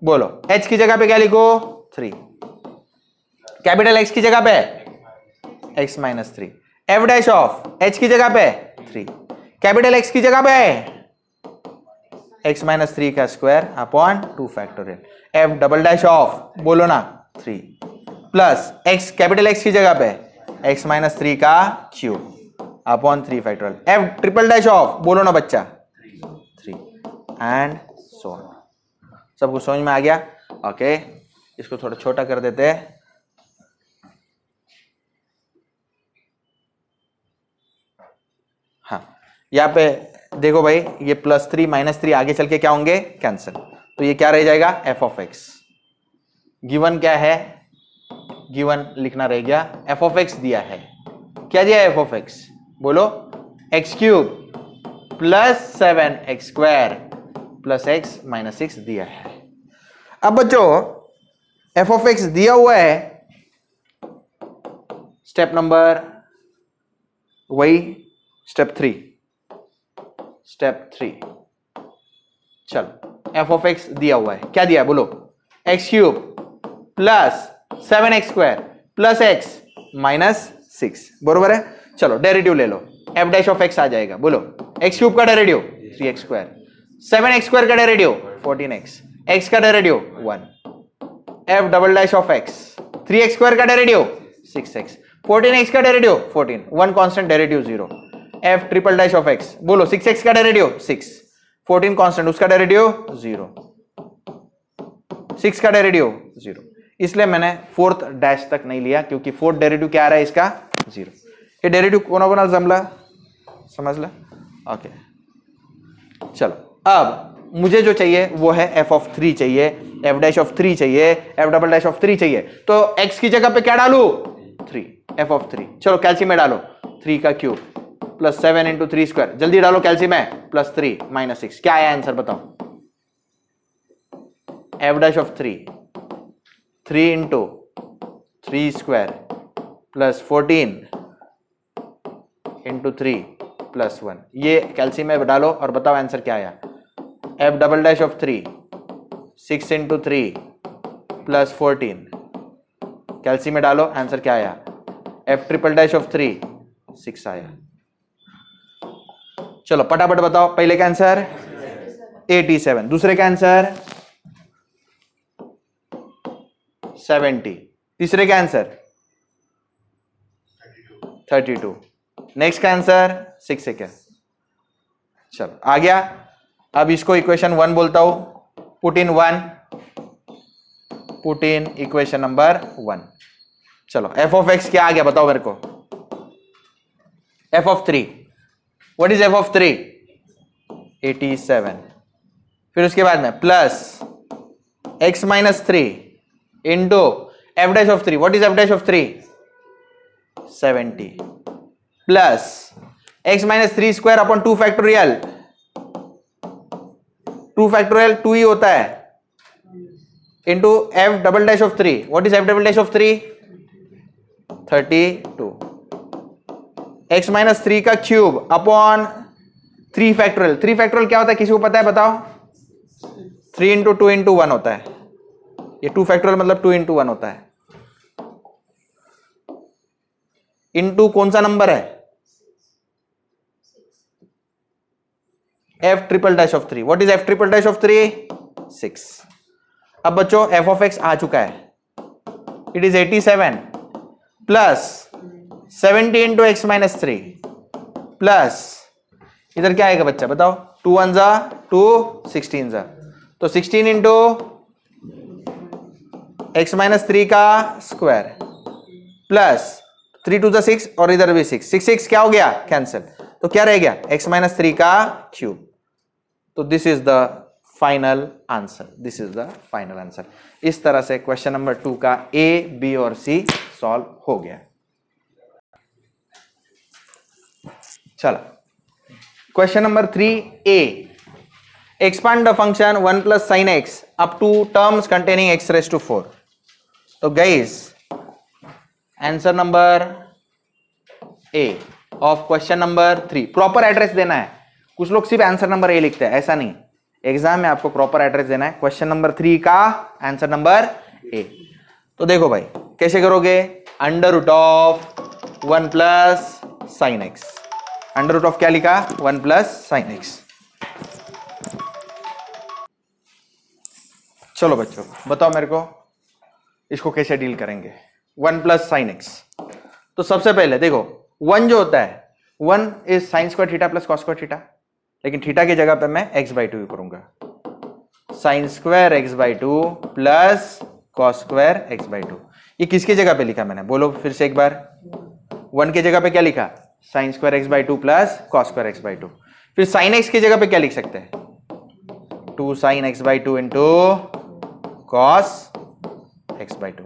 बोलो h की जगह पे क्या लिखो, 3, कैपिटल X की जगह पे x - 3, f dash of h की जगह पे 3, कैपिटल X की जगह पे x - 3 का square upon 2 factorial, f double dash of, बोलो ना 3, प्लस x कैपिटल X की जगह पे x - 3 का cube upon 3 factorial, f triple dash of, बोलो ना बच्चा 3, एंड सो ऑन। सब कुछ समझ में आ गया, ओके। इसको थोड़ा छोटा कर देते हैं, हाँ यहाँ पे देखो भाई, ये +3 -3 आगे चल के क्या होंगे, कैंसिल, तो ये क्या रह जाएगा, f ऑफ x। गिवन क्या है, गिवन लिखना रह गया, f ऑफ x दिया है, क्या दिया है f ऑफ x, बोलो, x³ plus 7x² plus x - 6 दिया है। अब बच्चों f ऑफ x दिया हुआ है, स्टेप नंबर वही स्टेप 3, चलो f ऑफ x दिया हुआ है, क्या दिया है, बोलो, x³ plus 7x² plus x - 6, बरोबर है। चलो डेरिवेटिव ले लो, f डैश ऑफ x आ जाएगा, बोलो, x³ का डेरिवेटिव 3x², 7x² का डेरिवेटिव 14x, x का derivative 1, f double dash of x 3x² का डेरिवेटिव 6x, 14x का derivative 14, 1 constant derivative 0, f triple dash of x, बोलो 6x का डेरिवेटिव 6, 14 कांस्टेंट उसका डेरिवेटिव 0, 6 का डेरिवेटिव 0, इसलिए मैंने 4th डैश तक नहीं लिया, क्योंकि 4th डेरिवेटिव क्या आ रहा है इसका, 0। ये डेरिवेटिव कोना जमला, समझ ला, ओके। चलो अब मुझे जो चाहिए वो है f ऑफ 3 चाहिए, f डैश ऑफ 3 चाहिए, f डबल डैश ऑफ 3 चाहिए, तो x की जगह पे क्या डालू, 3, f ऑफ 3। चलो कैल्सियम में डालो, 3 का क्यूब प्लस 7 इंटू 3 स्क्वायर, जल्दी डालो कैल्सियम में, प्लस 3 - 6, क्या आया आंसर बताओ, f dash of 3 into 3 square plus 14 into 3 plus 1, ये कैल्सियम में डालो और बताओ आंसर क्या आया, f double dash of 3 6 into 3 plus 14 कैलसी में डालो, आंसर क्या आया? f ट्रिपल डैश ऑफ 3 6 आया। चलो फटाफट बताओ, पहले का आंसर 87, दूसरे का आंसर 70, तीसरे का आंसर 32, नेक्स्ट का आंसर 6 है क्या? चलो आ गया। अब इसको इक्वेशन 1 बोलता हूं, put in 1, put in equation number 1। चलो f ऑफ x क्या आ गया बताओ मेरे को? f of 3, what is f of 3? 87। फिर उसके बाद में plus x minus 3 into f dash of 3, what is f dash of 3? 70 plus x minus 3 square upon 2 factorial, 2 factorial 2 ही होता है, into f double dash of 3, what is f double dash of 3? 32 x minus 3 का क्यूब अपॉन 3 फैक्टोरियल, 3 फैक्टोरियल क्या होता है किसी को पता है बताओ? 3 इंटू 2 इंटू 1 होता है, ये 2 फैक्टोरियल मतलब 2 इंटू 1 होता है, इंटू कौन सा नंबर है? f triple dash of 3, what is f triple dash of 3? 6। अब बच्चों f ऑफ x आ चुका है, it is 87 plus 70 into x minus 3 plus इधर क्या आएगा बच्चा बताओ? 2 1 जा 2, 16 जा, तो 16 इंटू एक्स माइनस 3 का स्क्वायर प्लस 3 2 जा 6 और इधर भी 6, 6 6 क्या हो गया? कैंसिल, तो क्या रह गया? एक्स माइनस 3 का क्यूब। तो this is the final answer, this is the final answer. इस तरह से क्वेश्चन नंबर 2 का ए, बी और सी सॉल्व हो गया। चलो question number 3A, expand the function 1 plus sine x up to terms containing x raise to 4। तो guys answer number A of question number 3, proper address देना है। कुछ लोग सिर्फ आंसर नंबर ए लिखते हैं, ऐसा नहीं, एग्जाम में आपको प्रॉपर एड्रेस देना है। क्वेश्चन नंबर 3 का आंसर नंबर ए। तो देखो भाई कैसे करोगे? Under root of 1 plus sine x, under root of क्या लिखा? 1 प्लस साइन एक्स। चलो बच्चों बताओ मेरे को इसको कैसे डील करेंगे? 1 प्लस साइन एक्स, तो सबसे पहले देखो 1 जो होता है 1 is sine square theta plus cos square theta, लेकिन थीटा की जगह पे मैं x/2 करूंगा, sine square x/2 plus cos square x/2। ये किसकी जगह पे लिखा मैंने? बोलो फिर से एक बार। 1 की जगह पे क्या लिखा? Sine square x/2 plus cos square x/2। फिर साइन x की जगह पे क्या लिख सकते हैं? 2 sign x/2 into cos x/2।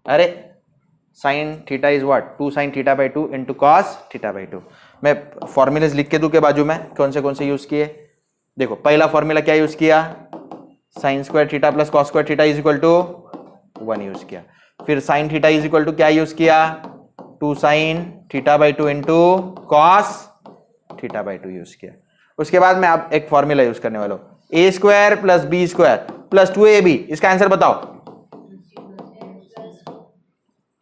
अरे sine theta is what? 2 sine थीटा/2 इंटू कॉस थीटा/2। मैं फॉर्मूलेज लिख के दूं के बाजू में कौन से यूज किए? देखो पहला फॉर्मूला क्या यूज किया? Sine square theta plus cos square theta is equal to 1 use किया। फिर sine theta is equal to क्या यूज किया? 2 साइन थीटा/2 इंटू कॉस थीटा/2 यूज किया। उसके बाद मैं अब एक फॉर्मूला यूज करने वाला हूं, a square plus b square plus 2ab। इसका आंसर बताओ?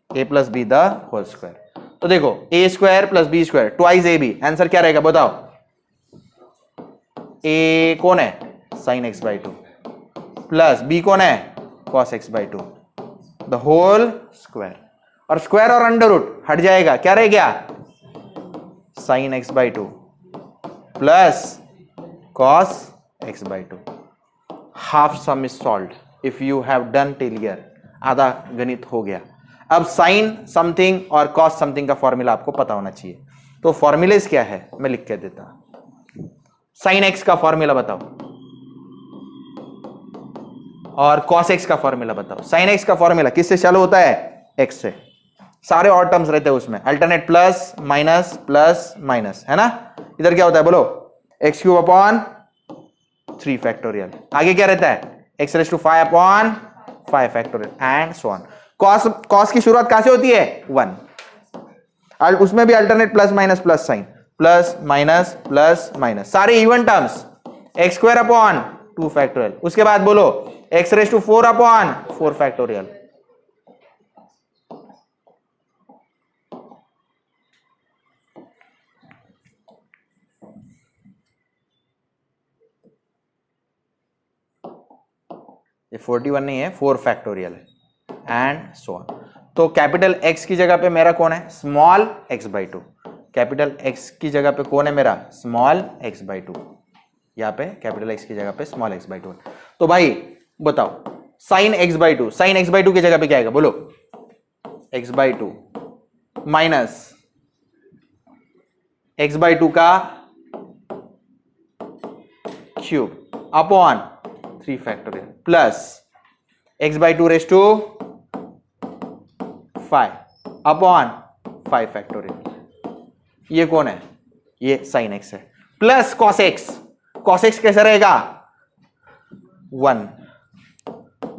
a plus b the whole square. तो देखो a square plus b square twice a b, answer क्या रहेगा बताओ? ए कौन है? साइन x/2 प्लस बी कौन है? Cos x/2 the whole square. और स्क्वायर और अंडर रूट हट जाएगा, क्या रह गया? Sine x/2 plus cos x/2। Half sum is solved if you have done till here. आधा गणित हो गया। अब साइन समथिंग और कॉस समथिंग का फॉर्मूला आपको पता होना चाहिए। तो फॉर्मूलेज क्या है मैं लिख के देता। साइन एक्स का फॉर्मूला बताओ और कॉस एक्स का फॉर्मूला बताओ। साइन एक्स का फॉर्मूला किससे चालू होता है? एक्स से। सारे और टर्म्स रहते हैं उसमें, अल्टरनेट प्लस माइनस, है ना? इधर क्या होता है बोलो? X cube upon 3 factorial. आगे क्या रहता है? X raise to 5 upon 5 factorial and so on. Cos की शुरुआत कहां से होती है? 1। उसमें भी alternate plus sign, plus minus, सारे even terms. X square upon 2 factorial. उसके बाद बोलो x raise to 4 upon 4 factorial. ये 41 नहीं है, 4 फैक्टोरियल है एंड सो ऑन। तो कैपिटल X की जगह पे मेरा कौन है, स्मॉल x/2। कैपिटल X की जगह पे कौन है मेरा, स्मॉल x/2। यहाँ पे कैपिटल X की जगह पे स्मॉल x/2। तो भाई बताओ साइन x/2, साइन x/2 की जगह पे क्या आएगा बोलो, x/2 माइनस x/2 का cube upon 3 factorial plus x/2 raise to 5 upon 5 factorial. ये कौन है, ये साइन x है, plus cos x। Cos x कैसे रहेगा, 1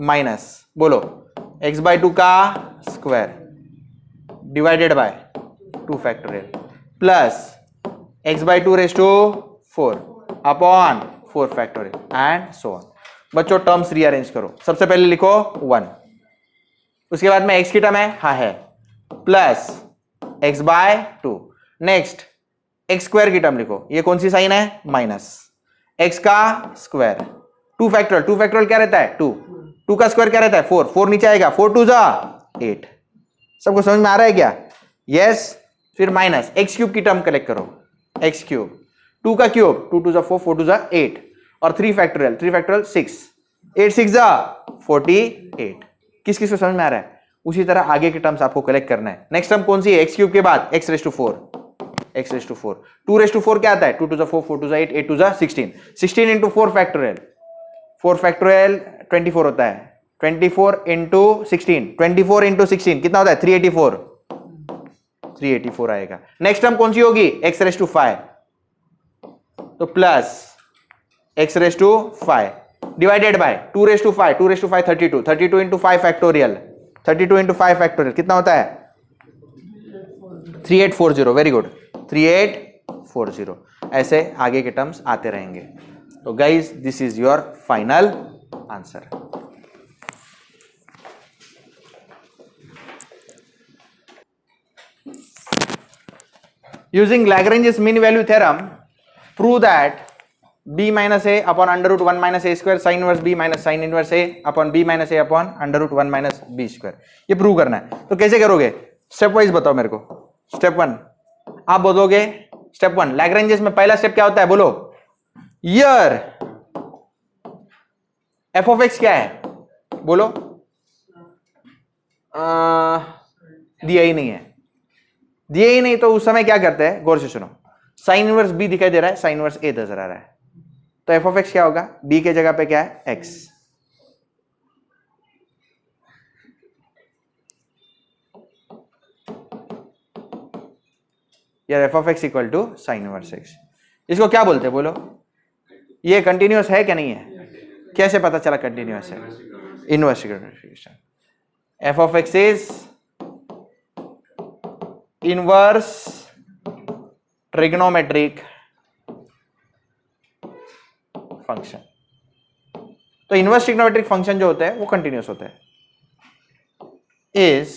माइनस बोलो x/2 का square divided by 2 factorial plus x/2 raise to 4 upon 4 factorial and so on. बच्चों टर्म्स रीअरेंज करो, सबसे पहले लिखो 1, उसके बाद में x की टर्म है, हाँ है, plus x/2। Next x square की टर्म लिखो, ये कौन सी साइन है, माइनस x का स्क्वायर 2 फैक्टोरियल, 2 फैक्टोरियल क्या रहता है 2, 2 का स्क्वायर क्या रहता है 4, 4 नीचे आएगा, 4 2 जा 8। सबको समझ में आ रहा है क्या, यस। फिर माइनस एक्स क्यूब की टर्म कलेक्ट करो, एक्स क्यूब 2 का क्यूब 2 2 जा 4, 4 2 जा 8 और 3 फैक्टोरियल 3 फैक्टोरियल 6, 8 6 जा 48। किस किस को समझ में आ रहा है, उसी तरह आगे के टर्म्स आपको कलेक्ट करना है। नेक्स्ट टर्म कौन सी है, एक्स क्यूब के बाद x raise to 4, x raise to 4, 2 raise to 4 क्या आता है 2 2 जा 4, 4 2 जा 8, 8 2 जा 16, 16 इंटू 4 फैक्टोरियल, 4 फैक्टोरियल 24 होता है, 24 इंटू 16, 24 इंटू 16 कितना होता है 384, 384 आएगा। नेक्स्ट टर्म कौन सी होगी, x रेज टू 5, तो plus x raise to 5 divided by 2 raise to 5, 2 raise to 5 32, 32 into 5 factorial, 32 into 5 factorial कितना होता है 3840, वेरी गुड 3840। ऐसे आगे के टर्म्स आते रहेंगे। तो guys this is your final answer. Using Lagrange's mean value theorem, prove that b minus a upon under root 1 minus a square sin inverse b minus sin inverse a upon b minus a upon under root 1 minus b square। ये प्रूव करना है, तो कैसे करोगे, स्टेप वाइज बताओ मेरे को। स्टेप 1 आप बोलोगे, स्टेप 1 Lagrange's में पहला स्टेप क्या होता है बोलो, यर f of x क्या है बोलो, दिया ही नहीं है, दिए ही नहीं, तो उस समय क्या करते हैं गौर से सुनो, साइन इनवर्स b दिखाई दे रहा है, साइन इनवर्स a नजर आ रहा है, तो f of x क्या होगा, b के जगह पे क्या है x, यार f of x equal to sine inverse x। इसको क्या बोलते हैं बोलो, ये कंटिन्यूअस है क्या नहीं है, कैसे पता चला कंटिन्यूअस है, inverse equation. f of x is inverse trigonometric function. तो इनवर्स ट्रिग्नोमेट्रिक फंक्शन जो होता है वो कंटिन्यूअस होता है, is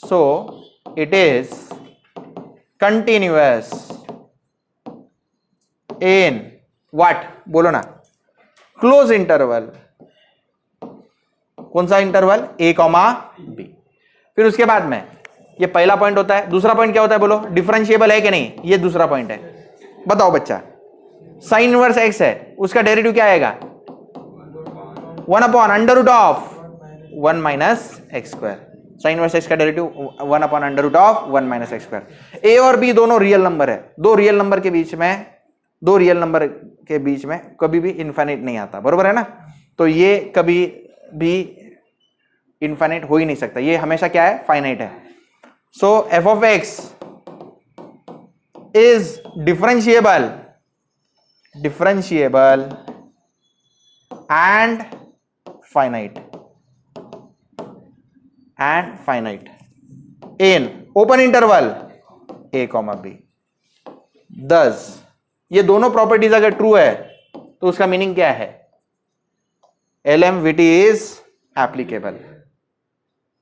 so it is continuous in what बोलो ना, क्लोज इंटरवल। कौन सा इंटरवल, a, b। फिर उसके बाद में ये पहला पॉइंट होता है, दूसरा पॉइंट क्या होता है बोलो, डिफरेंशिएबल है कि नहीं, ये दूसरा पॉइंट है। बताओ बच्चा, साइन इनवर्स x है, उसका डेरिवेटिव क्या आएगा 1 upon under root of 1 minus x square. Sine inverse x का derivative 1 upon under root of 1 minus x square. a और b दोनों रियल नंबर है, दो रियल नंबर के बीच में कभी भी इनफाइनाइट नहीं आता, बरोबर है ना। तो ये कभी भी इनफाइनाइट हो ही नहीं सकता, ये हमेशा क्या है फाइनाइट है। सो f of x is differentiable and finite in open interval a, b। thus ये दोनों प्रॉपर्टीज अगर ट्रू है तो उसका मीनिंग क्या है, LMVT is applicable।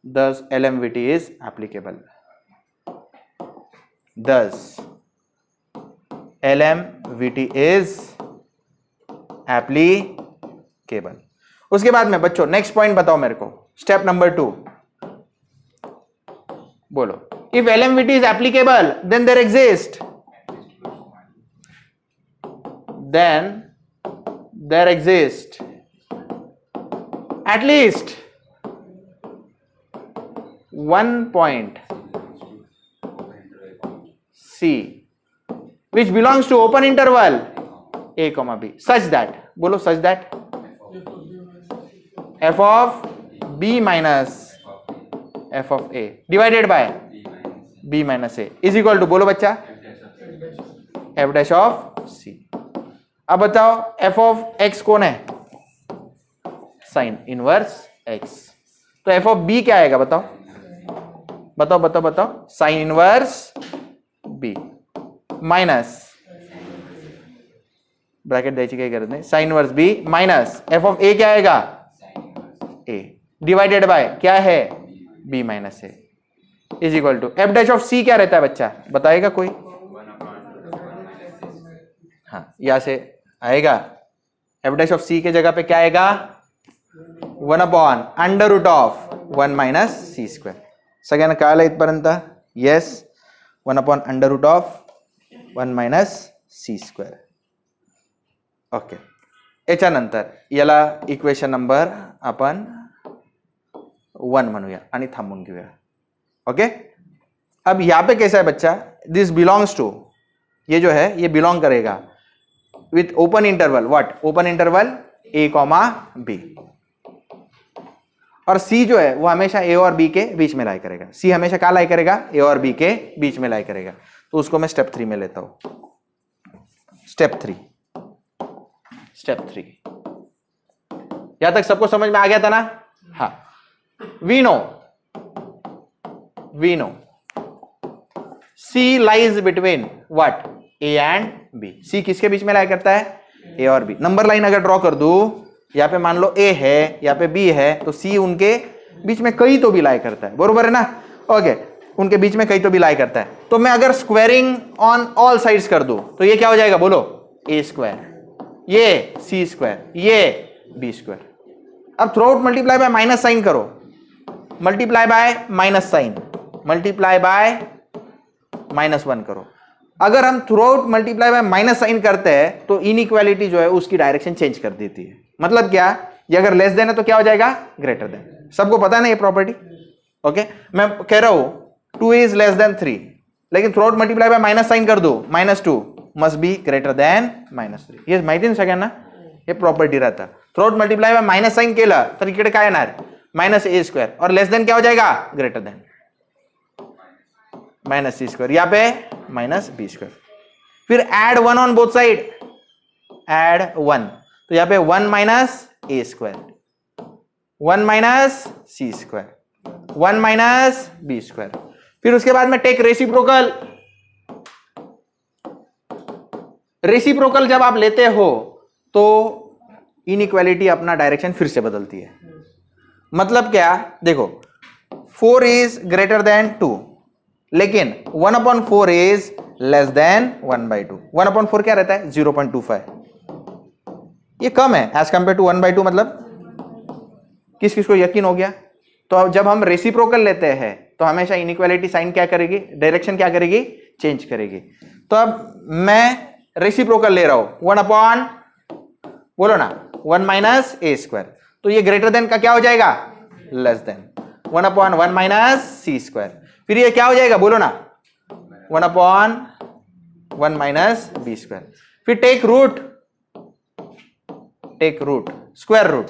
thus LMVT is applicable। thus LMVT is applicable। उसके बाद में बच्चों नेक्स्ट पॉइंट बताओ मेरे को, स्टेप नंबर 2 बोलो। If LMVT is applicable then there exist, then there exist at least one point C which belongs to open interval a comma b such that, bolo such that f of b minus f of a divided by b minus a is equal to, बोलो बच्चा, f dash of c। अब बताओ f of x कौन है, साइन इनवर्स x, तो f of b क्या आएगा बताओ, बताओ बताओ बताओ, sine inverse b minus bracket द्यायची काही गरज नाही, sine inverse b minus f of a क्या आएगा, a डिवाइडेड बाय क्या है b minus a is equal to f dash of c क्या रहता है बच्चा, बताएगा कोई, हाँ यहां से आएगा f डैश ऑफ c के जगह पे क्या आएगा, 1 upon under root of 1 minus C square. सगळ्यांना कळलं इथपर्यंत, yes, 1 upon under root of 1 minus C square. Okay, याच्यानंतर याला इक्वेशन नंबर आपण 1 म्हणूया आणि थांबून घेऊया। ओके, अब यहां पे कैसा है बच्चा, दिस बिलोंग्स टू, ये जो है ये बिलोंग करेगा with open interval, what, open interval a comma b, और c जो है वो हमेशा a और b के बीच में लाई करेगा, c हमेशा क्या लाई करेगा, a और b के बीच में लाई करेगा। तो उसको मैं स्टेप 3 में लेता हूं, स्टेप 3, यहां तक सबको समझ में आ गया था ना, हाँ। We know c lies between what, a and b, c किसके बीच में लाई करता है, a और b। नंबर लाइन अगर ड्रॉ कर दूं, यहाँ पे मान लो a है, यहाँ पे b है, तो c उनके बीच में कहीं तो भी लाई करता है, बरोबर है ना, ओके, उनके बीच में कहीं तो भी लाई करता है। तो मैं अगर स्क्वायरिंग ऑन ऑल साइड्स कर दूं तो ये क्या हो जाएगा, बोलो, a स्क्वायर, ये c स्क्वायर, ये b स्क्वायर। अब through out multiply by minus sign करो, multiply by minus sign, multiply by -1 करो। अगर हम through out multiply by minus sign करते हैं तो इनइक्वालिटी जो है उसकी डायरेक्शन चेंज कर देती है। मतलब क्या, ये अगर लेस देन है तो क्या हो जाएगा, ग्रेटर देन। सबको पता है ना ये प्रॉपर्टी, ओके। मैं कह रहा हूं 2 इज लेस देन 3, लेकिन through out multiply by minus sign कर दो, -2 मस्ट बी ग्रेटर देन -3। हे माहिती ना सगळ्यांना, हे प्रॉपर्टी राहतं। Through out multiply by minus sign केलं तर इकडे काय येणार, -a² और लेस देन क्या हो जाएगा, ग्रेटर देन -c², यहाँ पे -b²। फिर add 1 on both side, add 1, तो यहाँ पे 1 minus a², 1 minus c², 1 minus b²। फिर उसके बाद में टेक रेसिप्रोकल। रेसिप्रोकल जब आप लेते हो तो इनइक्वालिटी अपना डायरेक्शन फिर से बदलती है। मतलब क्या, देखो 4 इज ग्रेटर देन 2, लेकिन 1/4 इज लेस देन 1/2। 1/4 क्या रहता है, 0.25, ये कम है एज कंपेयर टू 1/2। मतलब किस किस को यकीन हो गया। तो जब हम रेसिप्रोकल लेते हैं तो हमेशा इनइक्वालिटी साइन क्या करेगी, डायरेक्शन क्या करेगी, चेंज करेगी। तो अब मैं रेसिप्रोकल ले रहा हूं, 1 बोलो ना 1 माइनस a², तो ये ग्रेटर देन का क्या हो जाएगा, लेस देन 1/1 माइनस c²। फिर ये क्या हो जाएगा, बोलो ना 1/1 माइनस b²। फिर take root, square root,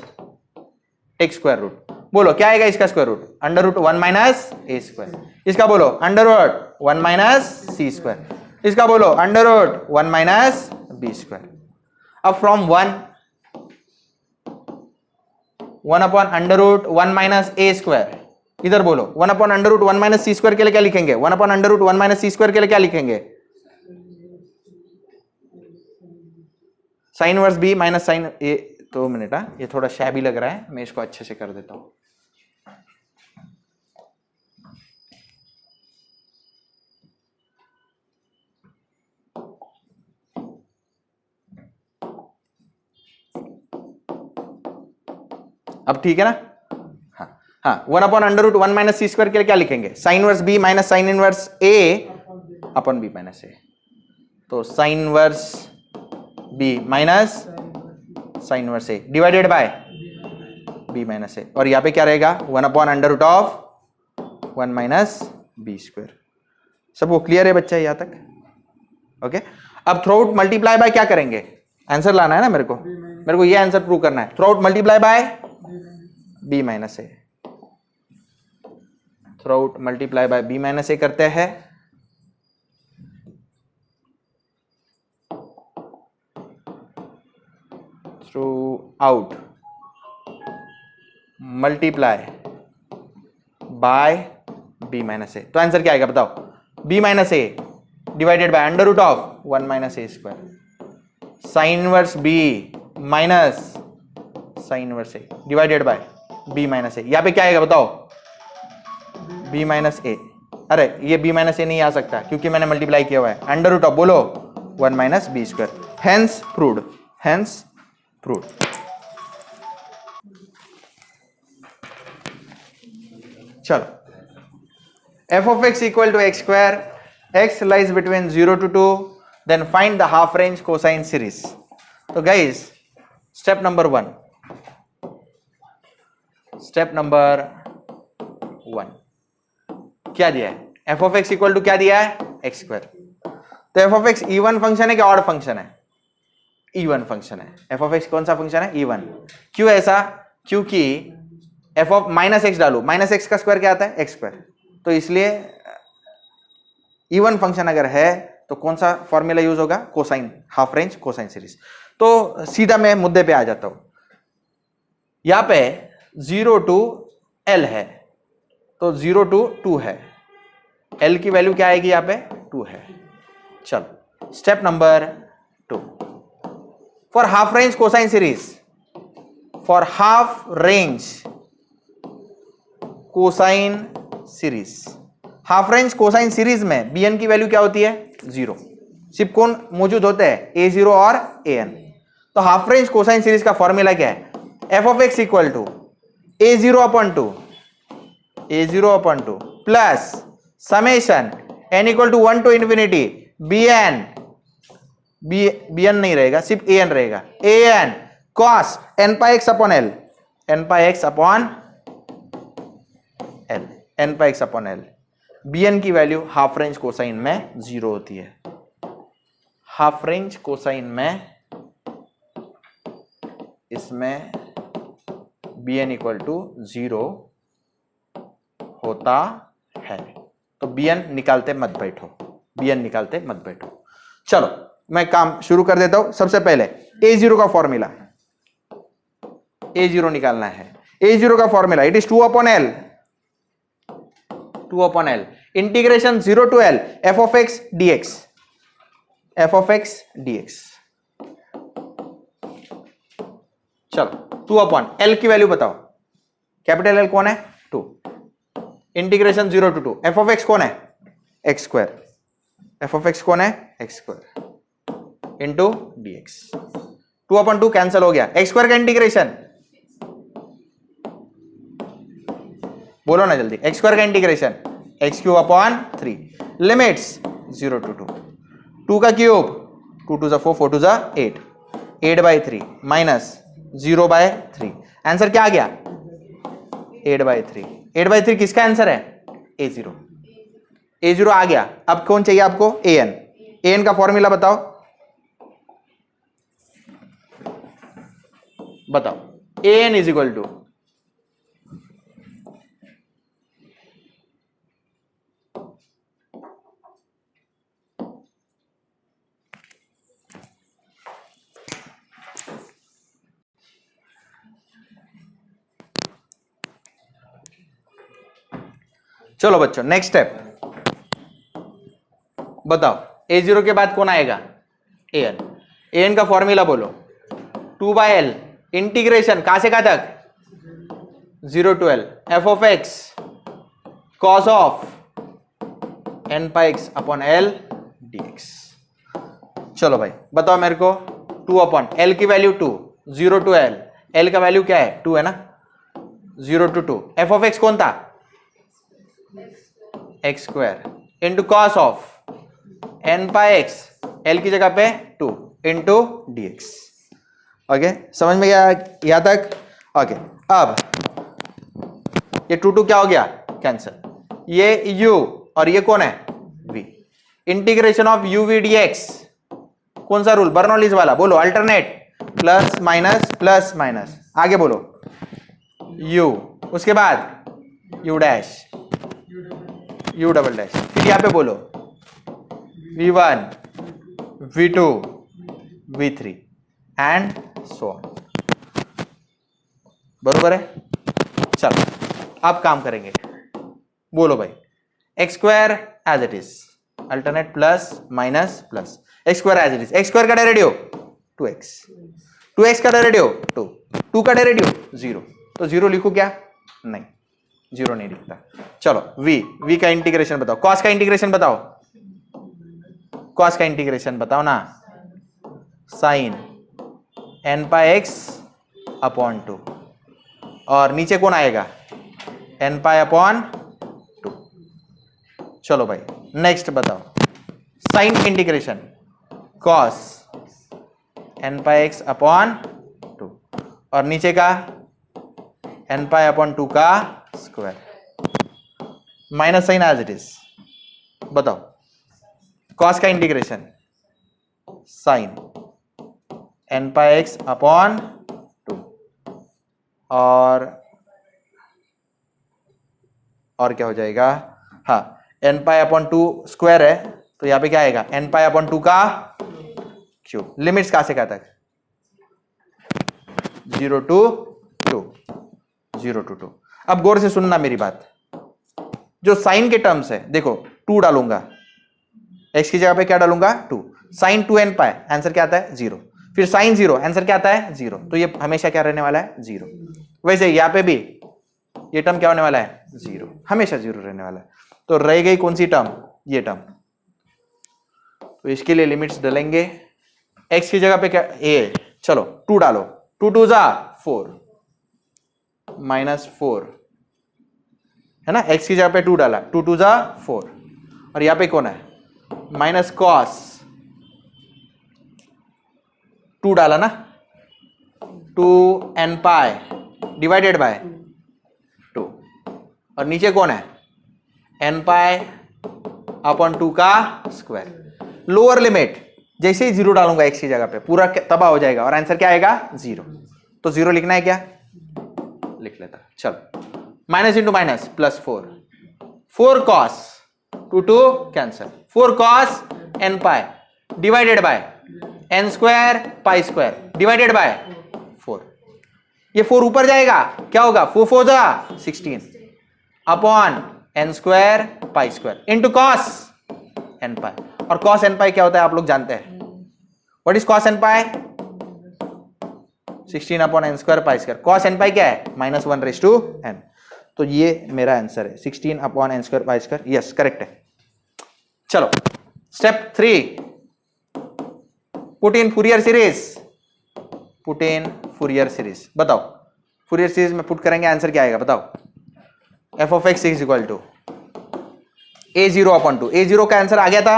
take square root. बोलो क्या आएगा इसका स्क्वायर रूट, √1 माइनस a²। इसका बोलो √1 माइनस c²। इसका बोलो √1 माइनस b²। अब फ्रॉम 1/√1 माइनस a², इधर बोलो 1/√1 माइनस c² के लिए क्या लिखेंगे, 1/√1 माइनस c² के लिए क्या लिखेंगे, sine inverse b minus sine a. 2 minute, ये थोड़ा शैबी लग रहा है, मैं इसको अच्छे से कर देता हूं। अब ठीक है ना? हाँ हाँ, 1 upon under root 1 minus c square के लिए क्या लिखेंगे? Sine inverse b minus sine inverse a upon b minus a. तो sine inverse b minus sine inverse a divided by b minus a, और यहां पे क्या रहेगा? 1 upon under root of 1 minus B square. सबको क्लियर है बच्चा यहां तक? ओके। अब थ्रू आउट मल्टीप्लाई बाय क्या करेंगे? आंसर लाना है ना मेरे को ये आंसर प्रूव करना है। Through out multiply by b minus a, through out multiply by b minus a करते हैं। Through out multiply by b minus a, तो आंसर क्या आएगा बताओ? B minus a divided by under root of 1 minus a square sine inverse b minus sine inverse a divided by b minus a. यहां पे क्या आएगा बताओ? B minus a. अरे ये बी माइनस ए नहीं आ सकता क्योंकि मैंने मल्टीप्लाई किया हुआ है। अंडर रूट ऑफ बोलो 1 minus B square, hence proved, hence proved. चलो, f of x equal to x square, x lies between 0 to 2, then find the half range cosine series. तो guys, step number 1, step number 1 क्या दिया है? f of x equal to क्या दिया है? x square। तो f of x even function है कि ऑड फंक्शन है? even फंक्शन है। f of x कौन सा फंक्शन है? even। क्यों ऐसा? क्योंकि f of माइनस एक्स डालो, माइनस एक्स का स्क्वायर क्या आता है? X square. तो इसलिए इवन फंक्शन अगर है तो कौन सा फॉर्मूला यूज होगा? Cosine, half range cosine series. तो सीधा मैं मुद्दे पे आ जाता हूं। यहां पे 0 टू L है, तो 0 टू 2 है। L की वैल्यू क्या आएगी? यहां पे 2 है। चलो, step number 2, for half range cosine series, for half range cosine series, half range cosine series में bn की वैल्यू क्या होती है? 0। सिर्फ कौन मौजूद होते हैं? a0 और an। तो हाफ रेंज कोसाइन सीरीज का फॉर्मूला क्या है? f of x equal to a0 upon 2, a0 upon 2 plus summation n equal to 1 to infinity bn, bn नहीं रहेगा, सिर्फ an रहेगा, an cos n pi x upon l, n pi x upon l, n pi x upon l। bn की वैल्यू हाफ रेंज कोसाइन में 0 होती है। हाफ रेंज कोसाइन में इसमें bn इक्वल टू 0 होता है। तो bn निकालते मत बैठो, bn निकालते मत बैठो। चलो मैं काम शुरू कर देता हूं। सबसे पहले a0 का फॉर्मूला, a0 निकालना है। a0 का formula it is 2 upon l, 2 upon l integration 0 to l f of x dx, f of x dx। चलो 2 अपॉन l की वैल्यू बताओ, कैपिटल L कौन है? 2। Integration 0 to 2 f of x कौन है? x square, f of x कौन है? x square into dx। 2 upon 2 cancel हो गया, x स्क्वायर का इंटीग्रेशन बोलो ना जल्दी, x स्क्वायर का integration x cube upon 3, limits 0 to 2, 2 का क्यूब 2 टू 4, 4 टू 8, 8 बाई 3 माइनस 0 बाय 3। आंसर क्या आ गया? 8 बाई 3। 8 बाई 3 किसका आंसर है? a0, a0 आ गया। अब कौन चाहिए आपको? an, an का फॉर्मूला बताओ, बताओ। an इज इक्वल टू चलो बच्चों नेक्स्ट स्टेप बताओ। a0 के बाद कौन आएगा? an, an का फॉर्मूला बोलो। 2 बाय l इंटीग्रेशन कहां से कहां तक? 0 to l f of x cos of n pi x upon l dx। चलो भाई बताओ मेरे को, 2 अपॉन l की वैल्यू 2, 0 टू l, l का वैल्यू क्या है? 2 है ना। 0 to 2, एफ ऑफ एक्स कौन था? X square into cos of n pi x, L की जगह पे 2 इंटू डी एक्स। ओके, समझ में गया यहां तक? ओके, अब ये 2 क्या हो गया? कैंसिल। ये u और ये कौन है? v। Integration of u v dx, कौन सा रूल? बर्नौलीज वाला। बोलो अल्टरनेट, प्लस माइनस, आगे बोलो u, उसके बाद u dash, u double dash, फिर यहां पे बोलो v1 v2 v3 and so on. बरोबर है? चलो अब काम करेंगे। बोलो भाई, x square as it is, alternate plus minus plus, x square as it is. X square का डेरिवेटिव 2x, 2x का डेरिवेटिव 2, 2 का डेरिवेटिव 0, तो 0 लिखूं क्या? नहीं, 0 नहीं लिखता। चलो v का इंटीग्रेशन बताओ, कॉस का इंटीग्रेशन बताओ, कॉस का इंटीग्रेशन बताओ ना। Sine n pi x upon 2, और नीचे कौन आएगा? n pi upon 2। चलो भाई नेक्स्ट बताओ, sine integration cos n pi x upon 2, और नीचे का n पाई अपॉन 2 का square, minus sign as it is. बताओ कॉस का integration sine n pi x upon 2, और क्या हो जाएगा? हाँ, n पाई अपॉन 2 स्क्वायर है, तो यहां पे क्या आएगा? n पाई अपॉन 2 का क्यूब। लिमिट्स कहां से कहां तक? 0 to 2, 0 to 2। अब गौर से सुनना मेरी बात, जो साइन के टर्म्स है, देखो 2 डालूंगा, x की जगह पे क्या डालूंगा? 2, साइन 2n पाई, आंसर क्या आता है? 0। फिर साइन 0, आंसर क्या आता है? 0। तो ये हमेशा क्या रहने वाला है? 0। वैसे यहां पे भी ये टर्म क्या होने वाला है? 0, हमेशा 0 रहने वाला है। तो रह गई कौन सी टर्म? ये टर्म। तो इसके लिए लिमिट्स डालेंगे, x की जगह पे क्या? a, चलो 2 डालो, 2 2 जा 4, -4 है ना। x की जगह पे 2 डाला, 2 2 जा 4, और यहां पे कौन है? माइनस कॉस 2 डाला ना, 2n पाई डिवाइडेड बाय 2, और नीचे कौन है? n पाई अपॉन 2 का स्क्वायर। लोअर लिमिट जैसे ही 0 डालूंगा x की जगह पे, पूरा तबाह हो जाएगा, और आंसर क्या आएगा? 0। तो 0 लिखना है क्या? लिख लेता। चलो minus into minus plus 4, 4 cos 2 2 cancel, 4 cos n pi divided by n square pi square divided bye 4। ये 4 ऊपर जाएगा, क्या होगा? 4 4 जा 16 upon n square pi square into cos n पाई। और कॉस n पाई क्या होता है आप लोग जानते हैं? What is cos n pi? 16 upon n square pi square. Cos n pi क्या है? -1/n। तो ये मेरा आंसर है, 16 upon n square pi square. Yes, correct है। चलो step 3, put in Fourier series, put in Fourier series. बताओ फूरियर सीरीज में पुट करेंगे, आंसर क्या आएगा? बताओ। f of x is equal to a0 upon 2, a0 का आंसर आ गया था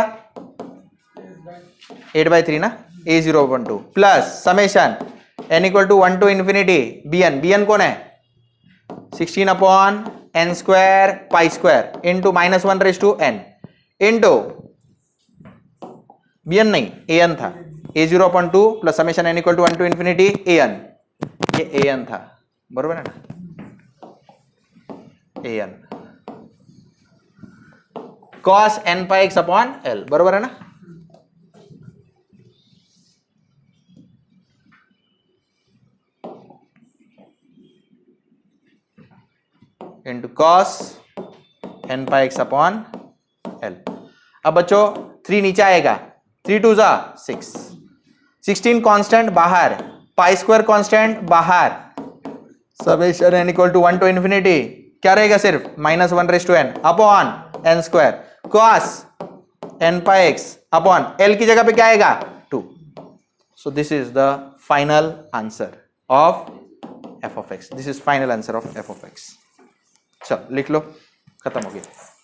8/3 ना, a0 upon 2 plus summation n equal to 1 to infinity bn, bn कौन है? 16 upon n square pi square into -1/n into bn नहीं an था, a0 upon 2 plus summation n equal to 1 to infinity an, ये an था, बरोबर है ना? an cos n pi x upon l, बरोबर है ना? Into cos n pi x upon l। अब बच्चों 3 नीचे आएगा, 3 2 जा 6, 16 कांस्टेंट बाहर, पाई स्क्वायर कांस्टेंट बाहर, summation n equal to 1 to infinity क्या रहेगा? सिर्फ -1/n upon n square cos n pi x upon l की जगह पे क्या आएगा? 2। So this is the final answer of f of x. This is final answer of f of x. चलो लिख लो, खत्म हो गया।